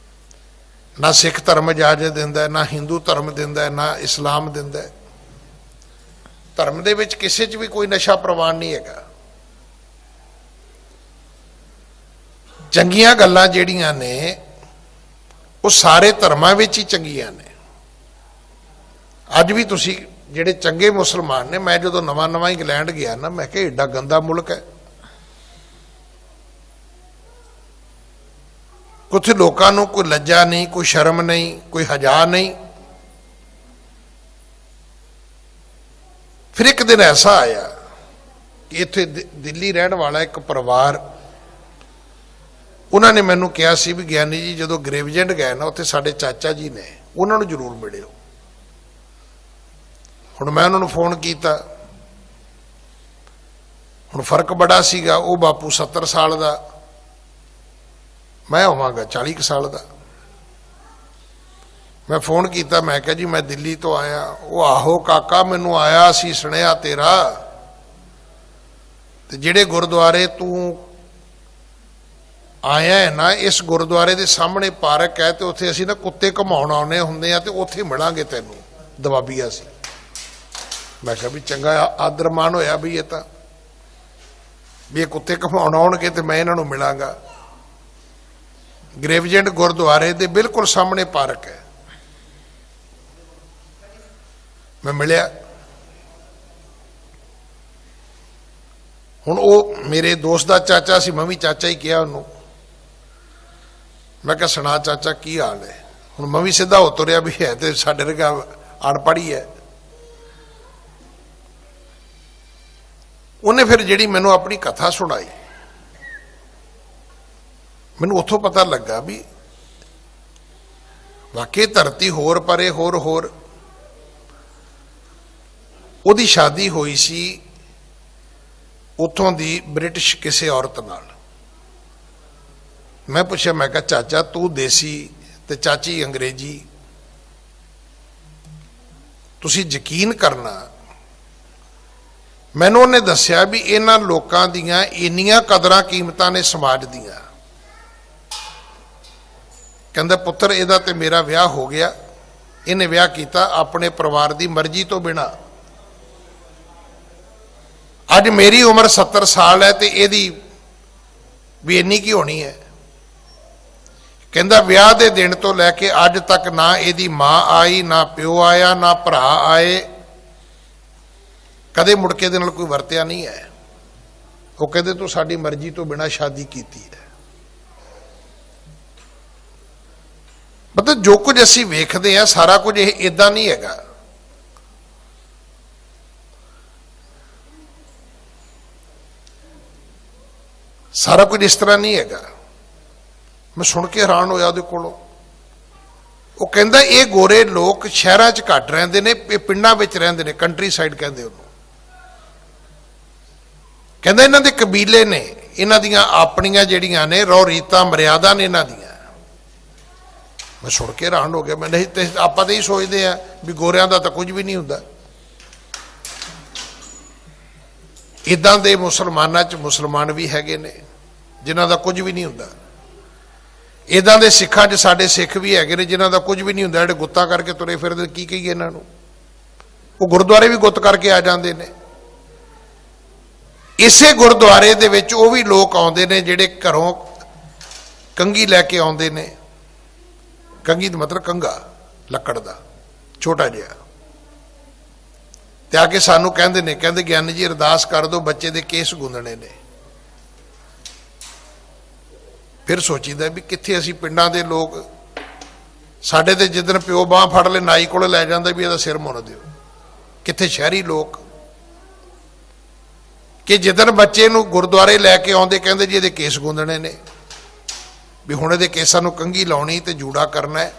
ਨਾ ਸਿੱਖ ਧਰਮ ਇਜਾਜ਼ਤ ਦਿੰਦਾ, ਨਾ ਹਿੰਦੂ ਧਰਮ ਦਿੰਦਾ, ਨਾ ਇਸਲਾਮ ਦਿੰਦਾ। ਧਰਮ ਦੇ ਵਿੱਚ ਕਿਸੇ 'ਚ ਵੀ ਕੋਈ ਨਸ਼ਾ ਪ੍ਰਵਾਨ ਨਹੀਂ ਹੈਗਾ। ਚੰਗੀਆਂ ਗੱਲਾਂ ਜਿਹੜੀਆਂ ਨੇ ਉਹ ਸਾਰੇ ਧਰਮਾਂ ਵਿੱਚ ਹੀ ਚੰਗੀਆਂ ਨੇ। ਅੱਜ ਵੀ ਤੁਸੀਂ ਜਿਹੜੇ ਚੰਗੇ ਮੁਸਲਮਾਨ ਨੇ, ਮੈਂ ਜਦੋਂ ਨਵਾਂ ਇੰਗਲੈਂਡ ਗਿਆ ਨਾ, ਮੈਂ ਕਿਹਾ ਏਡਾ ਗੰਦਾ ਮੁਲਕ ਹੈ, ਉੱਥੇ ਲੋਕਾਂ ਨੂੰ ਕੋਈ ਲੱਜਾ ਨਹੀਂ, ਕੋਈ ਸ਼ਰਮ ਨਹੀਂ, ਕੋਈ ਹਯਾ ਨਹੀਂ। ਫਿਰ ਇੱਕ ਦਿਨ ਐਸਾ ਆਇਆ ਕਿ ਇੱਥੇ ਦਿੱਲੀ ਰਹਿਣ ਵਾਲਾ ਇੱਕ ਪਰਿਵਾਰ, ਉਹਨਾਂ ਨੇ ਮੈਨੂੰ ਕਿਹਾ ਸੀ ਵੀ ਗਿਆਨੀ ਜੀ ਜਦੋਂ ਗ੍ਰੇਵਜੈਂਟ ਗਏ ਨਾ, ਉੱਥੇ ਸਾਡੇ ਚਾਚਾ ਜੀ ਨੇ, ਉਹਨਾਂ ਨੂੰ ਜ਼ਰੂਰ ਮਿਲਿਓ। ਹੁਣ ਮੈਂ ਉਹਨਾਂ ਨੂੰ ਫੋਨ ਕੀਤਾ, ਹੁਣ ਫਰਕ ਬੜਾ ਸੀਗਾ, ਉਹ ਬਾਪੂ 70 ਸਾਲ ਦਾ, ਮੈਂ ਹੋਵਾਂਗਾ 40 ਕੁ ਸਾਲ ਦਾ। ਮੈਂ ਫੋਨ ਕੀਤਾ, ਮੈਂ ਕਿਹਾ ਜੀ ਮੈਂ ਦਿੱਲੀ ਤੋਂ ਆਇਆ। ਉਹ ਆਹੋ ਕਾਕਾ ਮੈਨੂੰ ਆਇਆ ਸੀ ਸੁਣਿਆ ਤੇਰਾ, ਤੇ ਜਿਹੜੇ ਗੁਰਦੁਆਰੇ ਤੂੰ ਆਇਆ ਹੈ ਨਾ, ਇਸ ਗੁਰਦੁਆਰੇ ਦੇ ਸਾਹਮਣੇ ਪਾਰਕ ਹੈ, ਤੇ ਉੱਥੇ ਅਸੀਂ ਨਾ ਕੁੱਤੇ ਘੁਮਾਉਣ ਆਉਂਦੇ ਹੁੰਦੇ ਆ, ਤੇ ਉੱਥੇ ਮਿਲਾਂਗੇ ਤੈਨੂੰ ਦਬਾਬੀਆ ਸੀ। ਮੈਂ ਕਿਹਾ ਵੀ ਚੰਗਾ ਆਦਰ ਮਾਣ ਹੋਇਆ ਵੀ ਇਹ ਤਾਂ ਵੀ ਇਹ ਕੁੱਤੇ ਘੁਮਾਉਣ ਆਉਣਗੇ ਤੇ ਮੈਂ ਇਹਨਾਂ ਨੂੰ ਮਿਲਾਂਗਾ। ਗ੍ਰੇਵਜੈਂਟ ਗੁਰਦੁਆਰੇ ਦੇ ਬਿਲਕੁਲ ਸਾਹਮਣੇ ਪਾਰਕ ਹੈ। ਮੈਂ ਮਿਲਿਆ। ਹੁਣ ਉਹ ਮੇਰੇ ਦੋਸਤ ਦਾ ਚਾਚਾ ਸੀ, ਮੈਂ ਵੀ ਚਾਚਾ ਹੀ ਕਿਹਾ ਉਹਨੂੰ। ਮੈਂ ਕਿਹਾ ਸੁਣਾ ਚਾਚਾ ਕੀ ਹਾਲ ਹੈ। ਹੁਣ ਮੈਂ ਵੀ ਸਿੱਧਾ ਹੋ ਤੁਰਿਆ ਵੀ ਹੈ ਤੇ ਸਾਡੇ ਵਰਗਾ ਅਨਪੜ੍ਹ ਹੈ। ਉਹਨੇ ਫਿਰ ਜਿਹੜੀ ਮੈਨੂੰ ਆਪਣੀ ਕਥਾ ਸੁਣਾਈ, ਮੈਨੂੰ ਉੱਥੋਂ ਪਤਾ ਲੱਗਾ ਵੀ ਵਾਕਈ ਧਰਤੀ ਹੋਰ ਪਰੇ ਹੋਰ ਹੋਰ। ਉਹਦੀ ਸ਼ਾਦੀ ਹੋਈ ਸੀ ਉੱਥੋਂ ਦੀ ਬ੍ਰਿਟਿਸ਼ ਕਿਸੇ ਔਰਤ ਨਾਲ। ਮੈਂ ਪੁੱਛਿਆ, ਮੈਂ ਕਿਹਾ ਚਾਚਾ ਤੂੰ ਦੇਸੀ ਤੇ ਚਾਚੀ ਅੰਗਰੇਜ਼ੀ, ਤੁਸੀਂ ਯਕੀਨ ਕਰਨਾ, ਮੈਨੂੰ ਉਹਨੇ ਦੱਸਿਆ ਵੀ ਇਹਨਾਂ ਲੋਕਾਂ ਦੀਆਂ ਇੰਨੀਆਂ ਕਦਰਾਂ ਕੀਮਤਾਂ ਨੇ ਸਮਾਜ ਦੀਆਂ। ਕਹਿੰਦਾ ਪੁੱਤਰ ਇਹਦਾ ਤੇ ਮੇਰਾ ਵਿਆਹ ਹੋ ਗਿਆ, ਇਹਨੇ ਵਿਆਹ ਕੀਤਾ ਆਪਣੇ ਪਰਿਵਾਰ ਦੀ ਮਰਜ਼ੀ ਤੋਂ ਬਿਨਾਂ। ਅੱਜ ਮੇਰੀ ਉਮਰ 70 ਸਾਲ ਹੈ ਤੇ ਇਹਦੀ ਵੀ ਇੰਨੀ ਕੀ ਹੋਣੀ ਹੈ। ਕਹਿੰਦਾ ਵਿਆਹ ਦੇ ਦਿਨ ਤੋਂ ਲੈ ਕੇ ਅੱਜ ਤੱਕ ਨਾ ਇਹਦੀ ਮਾਂ ਆਈ, ਨਾ ਪਿਓ ਆਇਆ, ਨਾ ਭਰਾ ਆਏ, ਕਦੇ ਮੁੜ ਕੇ ਦੇ ਨਾਲ ਕੋਈ ਵਰਤਿਆ ਨਹੀਂ ਹੈ। ਉਹ ਕਹਿੰਦੇ ਤੂੰ ਸਾਡੀ ਮਰਜ਼ੀ ਤੋਂ ਬਿਨਾਂ ਸ਼ਾਦੀ ਕੀਤੀ ਹੈ। ਮਤਲਬ ਜੋ ਕੁਝ ਅਸੀਂ ਵੇਖਦੇ ਹਾਂ ਸਾਰਾ ਕੁਝ ਇਹ ਇਦਾਂ ਨਹੀਂ ਹੈਗਾ। ਸਾਰਾ ਕੁਝ ਇਸ ਤਰ੍ਹਾਂ ਨਹੀਂ ਹੈਗਾ। ਮੈਂ ਸੁਣ ਕੇ ਹੈਰਾਨ ਹੋਇਆ ਉਹਦੇ ਕੋਲੋਂ। ਉਹ ਕਹਿੰਦਾ ਇਹ ਗੋਰੇ ਲੋਕ ਸ਼ਹਿਰਾਂ 'ਚ ਘੱਟ ਰਹਿੰਦੇ ਨੇ, ਇਹ ਪਿੰਡਾਂ ਵਿੱਚ ਰਹਿੰਦੇ ਨੇ, ਕੰਟਰੀ ਸਾਈਡ ਕਹਿੰਦੇ ਉਹਨੂੰ। ਕਹਿੰਦਾ ਇਹਨਾਂ ਦੇ ਕਬੀਲੇ ਨੇ, ਇਹਨਾਂ ਦੀਆਂ ਆਪਣੀਆਂ ਜਿਹੜੀਆਂ ਨੇ ਰੌ ਰੀਤਾਂ ਮਰਿਆਦਾ ਨੇ ਇਹਨਾਂ ਦੀਆਂ। ਮੈਂ ਸੁਣ ਕੇ ਹੈਰਾਨ ਹੋ ਗਿਆ। ਮੈਂ ਨਹੀਂ ਤੇ ਆਪਾਂ ਤਾਂ ਹੀ ਸੋਚਦੇ ਆ ਵੀ ਗੋਰਿਆਂ ਦਾ ਤਾਂ ਕੁਝ ਵੀ ਨਹੀਂ ਹੁੰਦਾ। ਇਦਾਂ ਦੇ ਮੁਸਲਮਾਨਾਂ 'ਚ ਮੁਸਲਮਾਨ ਵੀ ਹੈਗੇ ਨੇ ਜਿਨ੍ਹਾਂ ਦਾ ਕੁਝ ਵੀ ਨਹੀਂ ਹੁੰਦਾ। ਇਦਾਂ ਦੇ ਸਿੱਖਾਂ 'ਚ ਸਾਡੇ ਸਿੱਖ ਵੀ ਹੈਗੇ ਨੇ ਜਿਨ੍ਹਾਂ ਦਾ ਕੁਝ ਵੀ ਨਹੀਂ ਹੁੰਦਾ, ਜਿਹੜੇ ਗੁੱਤਾਂ ਕਰਕੇ ਤੁਰੇ ਫਿਰਦੇ। ਕੀ ਕਹੀਏ ਇਹਨਾਂ ਨੂੰ? ਉਹ ਗੁਰਦੁਆਰੇ ਵੀ ਗੁੱਤ ਕਰਕੇ ਆ ਜਾਂਦੇ ਨੇ। ਇਸੇ ਗੁਰਦੁਆਰੇ ਦੇ ਵਿੱਚ ਉਹ ਵੀ ਲੋਕ ਆਉਂਦੇ ਨੇ ਜਿਹੜੇ ਘਰੋਂ ਕੰਘੀ ਲੈ ਕੇ ਆਉਂਦੇ ਨੇ। ਕੰਘੀ ਦਾ ਮਤਲਬ ਕੰਘਾ ਲੱਕੜ ਦਾ ਛੋਟਾ ਜਿਹਾ, ਤੇ ਆ ਕੇ ਸਾਨੂੰ ਕਹਿੰਦੇ ਨੇ, ਕਹਿੰਦੇ ਗਿਆਨੀ ਜੀ ਅਰਦਾਸ ਕਰ ਦਿਓ, ਬੱਚੇ ਦੇ ਕੇਸ ਗੁੰਦਣੇ ਨੇ। ਫਿਰ ਸੋਚੀਦਾ ਵੀ ਕਿੱਥੇ ਅਸੀਂ ਪਿੰਡਾਂ ਦੇ ਲੋਕ, ਸਾਡੇ ਤੇ ਜਿੱਦਣ ਪਿਓ ਬਾਂਹ ਫੜ ਲੈ ਨਾਈ ਕੋਲ ਲੈ ਜਾਂਦਾ ਵੀ ਇਹਦਾ ਸਿਰ ਮੁੰਨ ਦਿਓ। ਕਿੱਥੇ ਸ਼ਹਿਰੀ ਲੋਕ ਕਿ ਜਿੱਦਣ ਬੱਚੇ ਨੂੰ ਗੁਰਦੁਆਰੇ ਲੈ ਕੇ ਆਉਂਦੇ ਕਹਿੰਦੇ ਜੀ ਇਹਦੇ ਕੇਸ ਗੁੰਦਣੇ ਨੇ, ਵੀ ਹੁਣ ਇਹਦੇ ਕੇਸਾਂ ਨੂੰ ਕੰਘੀ ਲਾਉਣੀ ਤੇ ਜੂੜਾ ਕਰਨਾ ਹੈ,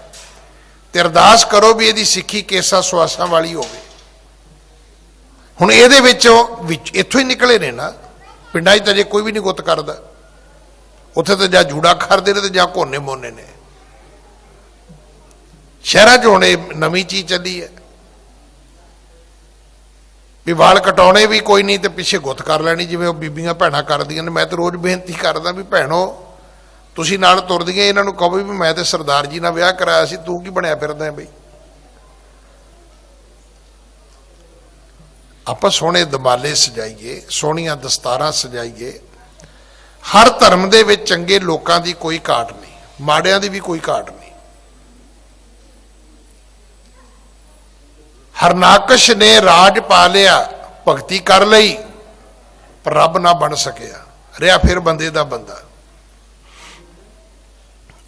ਤੇ ਅਰਦਾਸ ਕਰੋ ਵੀ ਇਹਦੀ ਸਿੱਖੀ ਕੇਸਾਂ ਸੁਆਸਾਂ ਵਾਲੀ ਹੋਵੇ। ਹੁਣ ਇਹਦੇ ਵਿੱਚੋਂ ਇੱਥੋਂ ਹੀ ਨਿਕਲੇ ਨੇ ਨਾ। ਪਿੰਡਾਂ 'ਚ ਤਾਂ ਜੇ ਕੋਈ ਵੀ ਨਹੀਂ ਗੁੱਤ ਕਰਦਾ, ਉੱਥੇ ਤਾਂ ਜਾਂ ਜੂੜਾ ਕਰਦੇ ਨੇ ਤੇ ਜਾਂ ਕੋਨੇ ਮੋਨੇ ਨੇ। ਸ਼ਹਿਰਾਂ 'ਚ ਹੁਣ ਇਹ ਨਵੀਂ ਚੀਜ਼ ਚੱਲੀ ਹੈ ਵੀ ਵਾਲ ਕਟਾਉਣੇ ਵੀ ਕੋਈ ਨਹੀਂ ਤੇ ਪਿੱਛੇ ਗੁੱਤ ਕਰ ਲੈਣੀ, ਜਿਵੇਂ ਉਹ ਬੀਬੀਆਂ ਭੈਣਾਂ ਕਰਦੀਆਂ ਨੇ। ਮੈਂ ਤਾਂ ਰੋਜ਼ ਬੇਨਤੀ ਕਰਦਾ ਵੀ ਭੈਣੋ ਤੁਸੀਂ ਨਾਲ ਤੁਰਦੀਆਂ, ਇਹਨਾਂ ਨੂੰ ਕਹੋ ਵੀ ਮੈਂ ਤੇ ਸਰਦਾਰ ਜੀ ਨਾਲ ਵਿਆਹ ਕਰਾਇਆ ਸੀ, ਤੂੰ ਕੀ ਬਣਿਆ ਫਿਰਦਾ ਬਈ। ਆਪਾਂ ਸੋਹਣੇ ਦਮਾਲੇ ਸਜਾਈਏ, ਸੋਹਣੀਆਂ ਦਸਤਾਰਾਂ ਸਜਾਈਏ। ਹਰ ਧਰਮ ਦੇ ਵਿੱਚ ਚੰਗੇ ਲੋਕਾਂ ਦੀ ਕੋਈ ਘਾਟ ਨਹੀਂ, ਮਾੜਿਆਂ ਦੀ ਵੀ ਕੋਈ ਘਾਟ ਨਹੀਂ। ਹਰਨਾਕਸ਼ ਨੇ ਰਾਜ ਪਾ ਲਿਆ, ਭਗਤੀ ਕਰ ਲਈ, ਪਰ ਰੱਬ ਨਾ ਬਣ ਸਕਿਆ, ਰਿਹਾ ਫਿਰ ਬੰਦੇ ਦਾ ਬੰਦਾ।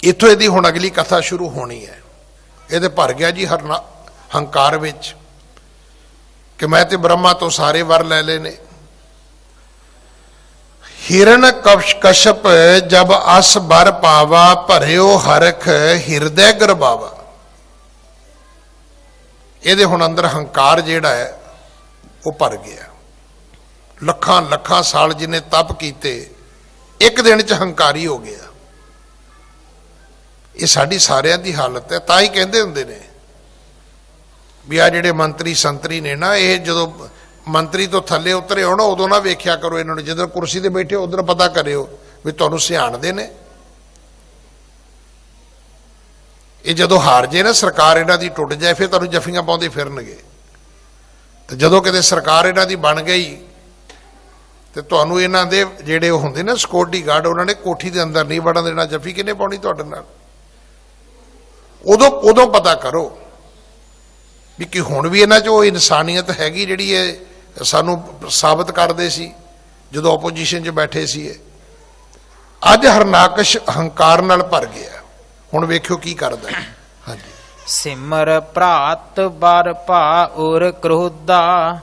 ਇੱਥੋਂ ਇਹਦੀ ਹੁਣ ਅਗਲੀ ਕਥਾ ਸ਼ੁਰੂ ਹੋਣੀ ਹੈ। ਇਹਦੇ ਭਰ ਗਿਆ ਜੀ ਹੰਕਾਰ ਵਿੱਚ ਕਿ ਮੈਂ ਤੇ ਬ੍ਰਹਮਾ ਤੋਂ ਸਾਰੇ ਵਰ ਲੈ ਲਏ ਨੇ। ਹਿਰਨ ਕਸ਼ਪ ਜਬ ਅਸ ਬਰ ਪਾਵਾ, ਭਰਿਓ ਹਰਖ ਹਿਰਦੈ ਗਰਬਾਵਾ। ਇਹਦੇ ਹੁਣ ਅੰਦਰ ਹੰਕਾਰ ਜਿਹੜਾ ਹੈ ਉਹ ਭਰ ਗਿਆ। ਲੱਖਾਂ ਲੱਖਾਂ ਸਾਲ ਜਿਹਨੇ ਤਪ ਕੀਤੇ, ਇੱਕ ਦਿਨ 'ਚ ਹੰਕਾਰੀ ਹੋ ਗਿਆ। ਇਹ ਸਾਡੀ ਸਾਰਿਆਂ ਦੀ ਹਾਲਤ ਹੈ। ਤਾਂ ਹੀ ਕਹਿੰਦੇ ਹੁੰਦੇ ਨੇ ਵੀ ਆ ਜਿਹੜੇ ਮੰਤਰੀ ਸੰਤਰੀ ਨੇ ਨਾ, ਇਹ ਜਦੋਂ ਮੰਤਰੀ ਤੋਂ ਥੱਲੇ ਉਤਰੇ ਹੋਣ ਉਦੋਂ ਨਾ ਵੇਖਿਆ ਕਰੋ ਇਹਨਾਂ ਨੂੰ, ਜਦੋਂ ਕੁਰਸੀ ਤੇ ਬੈਠੇ ਉਧਰ ਪਤਾ ਕਰਿਓ ਵੀ ਤੁਹਾਨੂੰ ਸਿਆਣਦੇ ਨੇ ਇਹ ਜਦੋਂ ਹਾਰ ਜੇ ਨਾ ਸਰਕਾਰ ਇਹਨਾਂ ਦੀ ਟੁੱਟ ਜਾਏ ਫਿਰ ਤੁਹਾਨੂੰ ਜੱਫੀਆਂ ਪਾਉਂਦੇ ਫਿਰਨਗੇ। ਤੇ ਜਦੋਂ ਕਿਤੇ ਸਰਕਾਰ ਇਹਨਾਂ ਦੀ ਬਣ ਗਈ ਤੇ ਤੁਹਾਨੂੰ ਇਹਨਾਂ ਦੇ ਜਿਹੜੇ ਉਹ ਹੁੰਦੇ ਨਾ ਸਿਕਿਉਰਿਟੀ ਗਾਰਡ, ਉਹਨਾਂ ਨੇ ਕੋਠੀ ਦੇ ਅੰਦਰ ਨਹੀਂ ਵੜਨ ਦੇਣਾ। ਜੱਫੀ ਕਿਹਨੇ ਪਾਉਣੀ ਤੁਹਾਡੇ ਨਾਲ? ਉਦੋਂ ਪਤਾ ਕਰੋ ਵੀ ਕਿ ਹੁਣ ਵੀ ਇਹਨਾਂ 'ਚ ਉਹ ਇਨਸਾਨੀਅਤ ਹੈਗੀ ਜਿਹੜੀ ਇਹ ਸਾਨੂੰ ਸਾਬਤ ਕਰਦੇ ਸੀ ਜਦੋਂ ਆਪੋਜੀਸ਼ਨ 'ਚ ਬੈਠੇ ਸੀ। ਇਹ ਅੱਜ ਹਰਨਾਕਸ਼ ਹੰਕਾਰ ਨਾਲ ਭਰ ਗਿਆ। ਹੁਣ ਵੇਖਿਓ ਕੀ ਕਰਦਾ। ਹਾਂਜੀ। ਸਿਮਰ ਭਰਾਤ ਬਰ ਭਾ ਉਰ ਕ੍ਰੋਧਾ,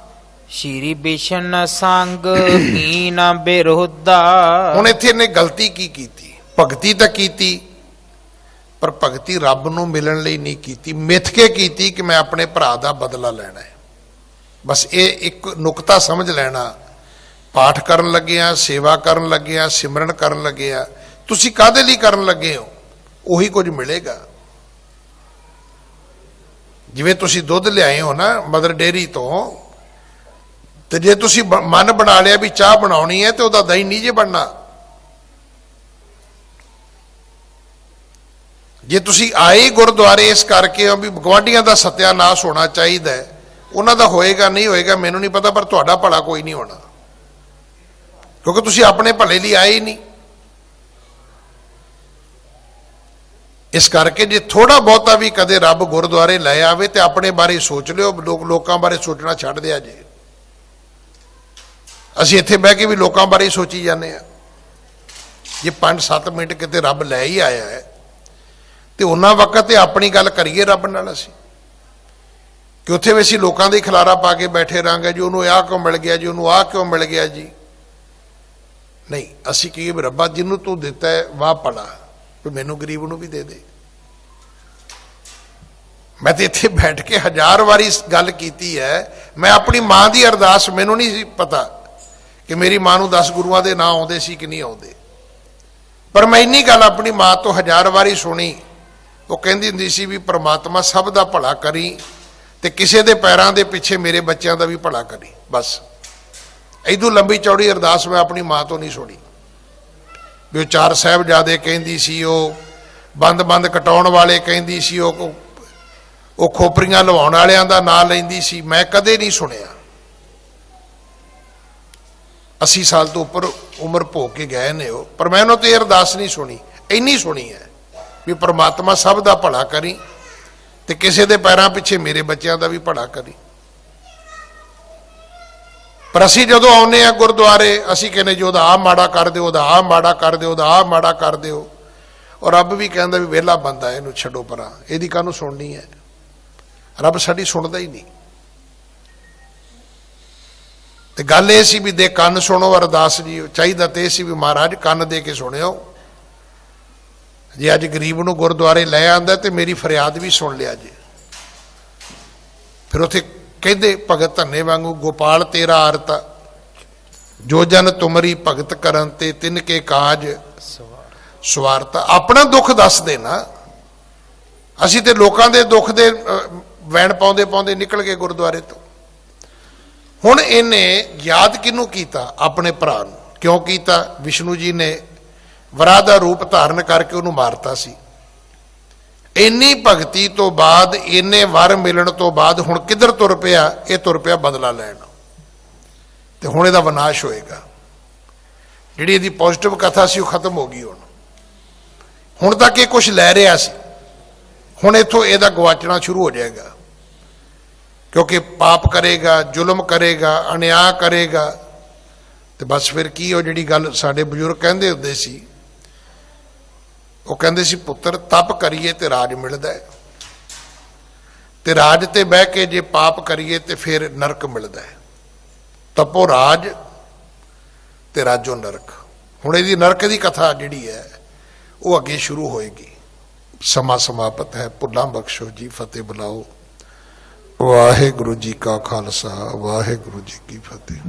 ਸ਼੍ਰੀ ਬਿਸ਼ਨ ਸੰਗ ਹੀਨ ਬਿਰੋਧਾ। ਹੁਣ ਇੱਥੇ ਇਹਨੇ ਗਲਤੀ ਕੀ ਕੀਤੀ? ਭਗਤੀ ਤਾਂ ਕੀਤੀ, ਪਰ ਭਗਤੀ ਰੱਬ ਨੂੰ ਮਿਲਣ ਲਈ ਨਹੀਂ ਕੀਤੀ, ਮਿੱਥ ਕੇ ਕੀਤੀ ਕਿ ਮੈਂ ਆਪਣੇ ਭਰਾ ਦਾ ਬਦਲਾ ਲੈਣਾ ਹੈ। ਬਸ ਇਹ ਇੱਕ ਨੁਕਤਾ ਸਮਝ ਲੈਣਾ। ਪਾਠ ਕਰਨ ਲੱਗਿਆ, ਸੇਵਾ ਕਰਨ ਲੱਗਿਆ, ਸਿਮਰਨ ਕਰਨ ਲੱਗਿਆ, ਤੁਸੀਂ ਕਾਹਦੇ ਲਈ ਕਰਨ ਲੱਗੇ ਹੋ? ਉਹੀ ਕੁਝ ਮਿਲੇਗਾ। ਜਿਵੇਂ ਤੁਸੀਂ ਦੁੱਧ ਲਿਆਏ ਹੋ ਨਾ ਮਦਰ ਡੇਅਰੀ ਤੋਂ, ਤੇ ਜੇ ਤੁਸੀਂ ਮਨ ਬਣਾ ਲਿਆ ਵੀ ਚਾਹ ਬਣਾਉਣੀ ਹੈ ਤੇ ਉਹਦਾ ਦਹੀਂ ਨਹੀਂ ਜੇ ਬਣਨਾ। ਜੇ ਤੁਸੀਂ ਆਏ ਗੁਰਦੁਆਰੇ ਇਸ ਕਰਕੇ ਹੋ ਵੀ ਗੁਆਂਢੀਆਂ ਦਾ ਸਤਿਆਨਾਸ਼ ਹੋਣਾ ਚਾਹੀਦਾ ਹੈ, ਉਹਨਾਂ ਦਾ ਹੋਏਗਾ ਨਹੀਂ ਹੋਏਗਾ ਮੈਨੂੰ ਨਹੀਂ ਪਤਾ, ਪਰ ਤੁਹਾਡਾ ਭਲਾ ਕੋਈ ਨਹੀਂ ਹੋਣਾ, ਕਿਉਂਕਿ ਤੁਸੀਂ ਆਪਣੇ ਭਲੇ ਲਈ ਆਏ ਹੀ ਨਹੀਂ। ਇਸ ਕਰਕੇ ਜੇ ਥੋੜਾ ਬਹੁਤਾ ਵੀ ਕਦੇ ਰੱਬ ਗੁਰਦੁਆਰੇ ਲੈ ਆਵੇ ਤੇ ਆਪਣੇ ਬਾਰੇ ਸੋਚ ਲਿਓ। ਲੋਕਾਂ ਬਾਰੇ ਸੋਚਣਾ ਛੱਡ ਦਿਆ ਜੇ। ਅਸੀਂ ਇੱਥੇ ਬਹਿ ਕੇ ਵੀ ਲੋਕਾਂ ਬਾਰੇ ਹੀ ਸੋਚੀ ਜਾਂਦੇ ਆ। ਜੇ 5-7 ਮਿੰਟ ਕਿਤੇ ਰੱਬ ਲੈ ਹੀ ਆਇਆ ਹੈ ਤੇ ਉਹਨਾਂ ਵਕਤ ਤੇ ਆਪਣੀ ਗੱਲ ਕਰੀਏ ਰੱਬ ਨਾਲ ਅਸੀਂ, ਕਿ ਉੱਥੇ ਵੀ ਅਸੀਂ ਲੋਕਾਂ ਦੇ ਖਿਲਾਰਾ ਪਾ ਕੇ ਬੈਠੇ ਰਹਾਂਗੇ ਜੀ ਉਹਨੂੰ ਆਹ ਕਿਉਂ ਮਿਲ ਗਿਆ ਜੀ, ਉਹਨੂੰ ਆਹ ਕਿਉਂ ਮਿਲ ਗਿਆ ਜੀ। ਨਹੀਂ, ਅਸੀਂ ਕਹੀਏ ਵੀ ਰੱਬਾ ਜਿਹਨੂੰ ਤੂੰ ਦਿੱਤਾ ਹੈ ਵਾਹ ਭਲਾ, ਵੀ ਮੈਨੂੰ ਗਰੀਬ ਨੂੰ ਵੀ ਦੇ ਦੇ। ਮੈਂ ਤੇ ਇੱਥੇ ਬੈਠ ਕੇ 1000 ਵਾਰੀ ਗੱਲ ਕੀਤੀ ਹੈ। ਮੈਂ ਆਪਣੀ ਮਾਂ ਦੀ ਅਰਦਾਸ, ਮੈਨੂੰ ਨਹੀਂ ਸੀ ਪਤਾ ਕਿ ਮੇਰੀ ਮਾਂ ਨੂੰ 10 ਗੁਰੂਆਂ ਦੇ ਨਾਂ ਆਉਂਦੇ ਸੀ ਕਿ ਨਹੀਂ ਆਉਂਦੇ, ਪਰ ਮੈਂ ਇੰਨੀ ਗੱਲ ਆਪਣੀ ਮਾਂ ਤੋਂ 1000 ਵਾਰੀ ਸੁਣੀ। ਉਹ ਕਹਿੰਦੀ ਹੁੰਦੀ ਸੀ ਵੀ ਪ੍ਰਮਾਤਮਾ ਸਭ ਦਾ ਭਲਾ ਕਰੀ ਤੇ ਕਿਸੇ ਦੇ ਪੈਰਾਂ ਦੇ ਪਿੱਛੇ ਮੇਰੇ ਬੱਚਿਆਂ ਦਾ ਵੀ ਭਲਾ ਕਰੀ। ਬਸ ਇਦੋਂ ਲੰਬੀ ਚੌੜੀ ਅਰਦਾਸ ਮੈਂ ਆਪਣੀ ਮਾਂ ਤੋਂ ਨਹੀਂ ਸੁਣੀ। ਵੀ ਉਹ 4 ਸਾਹਿਬਜ਼ਾਦੇ ਕਹਿੰਦੀ ਸੀ, ਉਹ ਬੰਦ ਕਟਾਉਣ ਵਾਲੇ ਕਹਿੰਦੀ ਸੀ, ਉਹ ਖੋਪਰੀਆਂ ਲਵਾਉਣ ਵਾਲਿਆਂ ਦਾ ਨਾਂ ਲੈਂਦੀ ਸੀ। ਮੈਂ ਕਦੇ ਨਹੀਂ ਸੁਣਿਆ। 80 ਸਾਲ ਤੋਂ ਉੱਪਰ ਉਮਰ ਭੋਗ ਕੇ ਗਏ ਨੇ ਉਹ, ਪਰ ਮੈਂ ਉਹਨਾਂ ਤੋਂ ਇਹ ਅਰਦਾਸ ਨਹੀਂ ਸੁਣੀ। ਇੰਨੀ ਸੁਣੀ ਹੈ ਵੀ ਪ੍ਰਮਾਤਮਾ ਸਭ ਦਾ ਭਲਾ ਕਰੀ ਤੇ ਕਿਸੇ ਦੇ ਪੈਰਾਂ ਪਿੱਛੇ ਮੇਰੇ ਬੱਚਿਆਂ ਦਾ ਵੀ ਭਲਾ ਕਰੀ। ਪਰ ਅਸੀਂ ਜਦੋਂ ਆਉਂਦੇ ਆ ਗੁਰਦੁਆਰੇ, ਅਸੀਂ ਕਹਿੰਦੇ ਜੀ ਉਹਦਾ ਆਹ ਮਾੜਾ ਕਰ ਦਿਓ, ਉਹਦਾ ਆਹ ਮਾੜਾ ਕਰ ਦਿਓ, ਉਹਦਾ ਆਹ ਮਾੜਾ ਕਰ ਦਿਓ। ਔਰ ਰੱਬ ਵੀ ਕਹਿੰਦਾ ਵੀ ਵਿਹਲਾ ਬੰਦਾ, ਇਹਨੂੰ ਛੱਡੋ ਪਰਾਂ, ਇਹਦੀ ਕਾਹਨੂੰ ਸੁਣਨੀ ਹੈ। ਰੱਬ ਸਾਡੀ ਸੁਣਦਾ ਹੀ ਨਹੀਂ। ਤੇ ਗੱਲ ਇਹ ਸੀ ਵੀ ਦੇ ਕੰਨ ਸੁਣੋ ਅਰਦਾਸ ਜੀ। ਚਾਹੀਦਾ ਤੇ ਇਹ ਸੀ ਵੀ ਮਹਾਰਾਜ ਕੰਨ ਦੇ ਕੇ ਸੁਣਿਓ। ਜੇ ਅੱਜ ਗਰੀਬ ਨੂੰ ਗੁਰਦੁਆਰੇ ਲੈ ਆਂਦਾ ਤੇ ਮੇਰੀ ਫਰਿਆਦ ਵੀ ਸੁਣ ਲਿਆ ਜੇ। ਫਿਰ ਉੱਥੇ ਕਹਿੰਦੇ ਭਗਤ ਧੰਨੇ ਵਾਂਗੂ ਗੋਪਾਲ ਤੇਰਾ ਆਰਤ, ਜੋ ਜਨ ਤੁਮਰੀ ਭਗਤ ਕਰਨ ਤੇ ਤਿਨ ਕੇ ਕਾਜ ਸਵਾਰਤਾ। ਆਪਣਾ ਦੁੱਖ ਦੱਸ ਦੇਣਾ। ਅਸੀਂ ਤੇ ਲੋਕਾਂ ਦੇ ਦੁੱਖ ਦੇ ਵੈਣ ਪਾਉਂਦੇ ਨਿਕਲ ਗਏ ਗੁਰਦੁਆਰੇ ਤੋਂ। ਹੁਣ ਇਹਨੇ ਯਾਦ ਕਿਹਨੂੰ ਕੀਤਾ? ਆਪਣੇ ਭਰਾ ਨੂੰ। ਕਿਉਂ ਕੀਤਾ? ਵਿਸ਼ਨੂੰ ਜੀ ਨੇ ਵਰਾ ਦਾ ਰੂਪ ਧਾਰਨ ਕਰਕੇ ਉਹਨੂੰ ਮਾਰਤਾ ਸੀ। ਇੰਨੀ ਭਗਤੀ ਤੋਂ ਬਾਅਦ, ਇੰਨੇ ਵਰ ਮਿਲਣ ਤੋਂ ਬਾਅਦ ਹੁਣ ਕਿੱਧਰ ਤੁਰ ਪਿਆ? ਇਹ ਤੁਰ ਪਿਆ ਬਦਲਾ ਲੈਣ। ਤੇ ਹੁਣ ਇਹਦਾ ਵਿਨਾਸ਼ ਹੋਏਗਾ। ਜਿਹੜੀ ਇਹਦੀ ਪੋਜ਼ਿਟਿਵ ਕਥਾ ਸੀ ਉਹ ਖਤਮ ਹੋ ਗਈ। ਹੁਣ ਤੱਕ ਇਹ ਕੁਝ ਲੈ ਰਿਹਾ ਸੀ, ਹੁਣ ਇੱਥੋਂ ਇਹਦਾ ਗਵਾਚਣਾ ਸ਼ੁਰੂ ਹੋ ਜਾਏਗਾ। ਕਿਉਂਕਿ ਪਾਪ ਕਰੇਗਾ, ਜ਼ੁਲਮ ਕਰੇਗਾ, ਅਨਿਆਂ ਕਰੇਗਾ, ਤੇ ਬਸ ਫਿਰ ਕੀ ਉਹ ਜਿਹੜੀ ਗੱਲ ਸਾਡੇ ਬਜ਼ੁਰਗ ਕਹਿੰਦੇ ਹੁੰਦੇ ਸੀ, ਉਹ ਕਹਿੰਦੇ ਸੀ ਪੁੱਤਰ ਤਪ ਕਰੀਏ ਤੇ ਰਾਜ ਮਿਲਦਾ ਹੈ, ਤੇ ਰਾਜ ਤੇ ਬਹਿ ਕੇ ਜੇ ਪਾਪ ਕਰੀਏ ਤੇ ਫਿਰ ਨਰਕ ਮਿਲਦਾ ਹੈ। ਤਪੋ ਰਾਜ ਤੇ ਰਾਜੋ ਨਰਕ। ਹੁਣ ਇਹਦੀ ਨਰਕ ਦੀ ਕਥਾ ਜਿਹੜੀ ਹੈ ਉਹ ਅੱਗੇ ਸ਼ੁਰੂ ਹੋਏਗੀ। ਸਮਾਂ ਸਮਾਪਤ ਹੈ। ਭੁੱਲਾਂ ਬਖਸ਼ੋ ਜੀ, ਫਤਿਹ ਬੁਲਾਓ। ਵਾਹਿਗੁਰੂ ਜੀ ਕਾ ਖਾਲਸਾ, ਵਾਹਿਗੁਰੂ ਜੀ ਕੀ ਫਤਿਹ।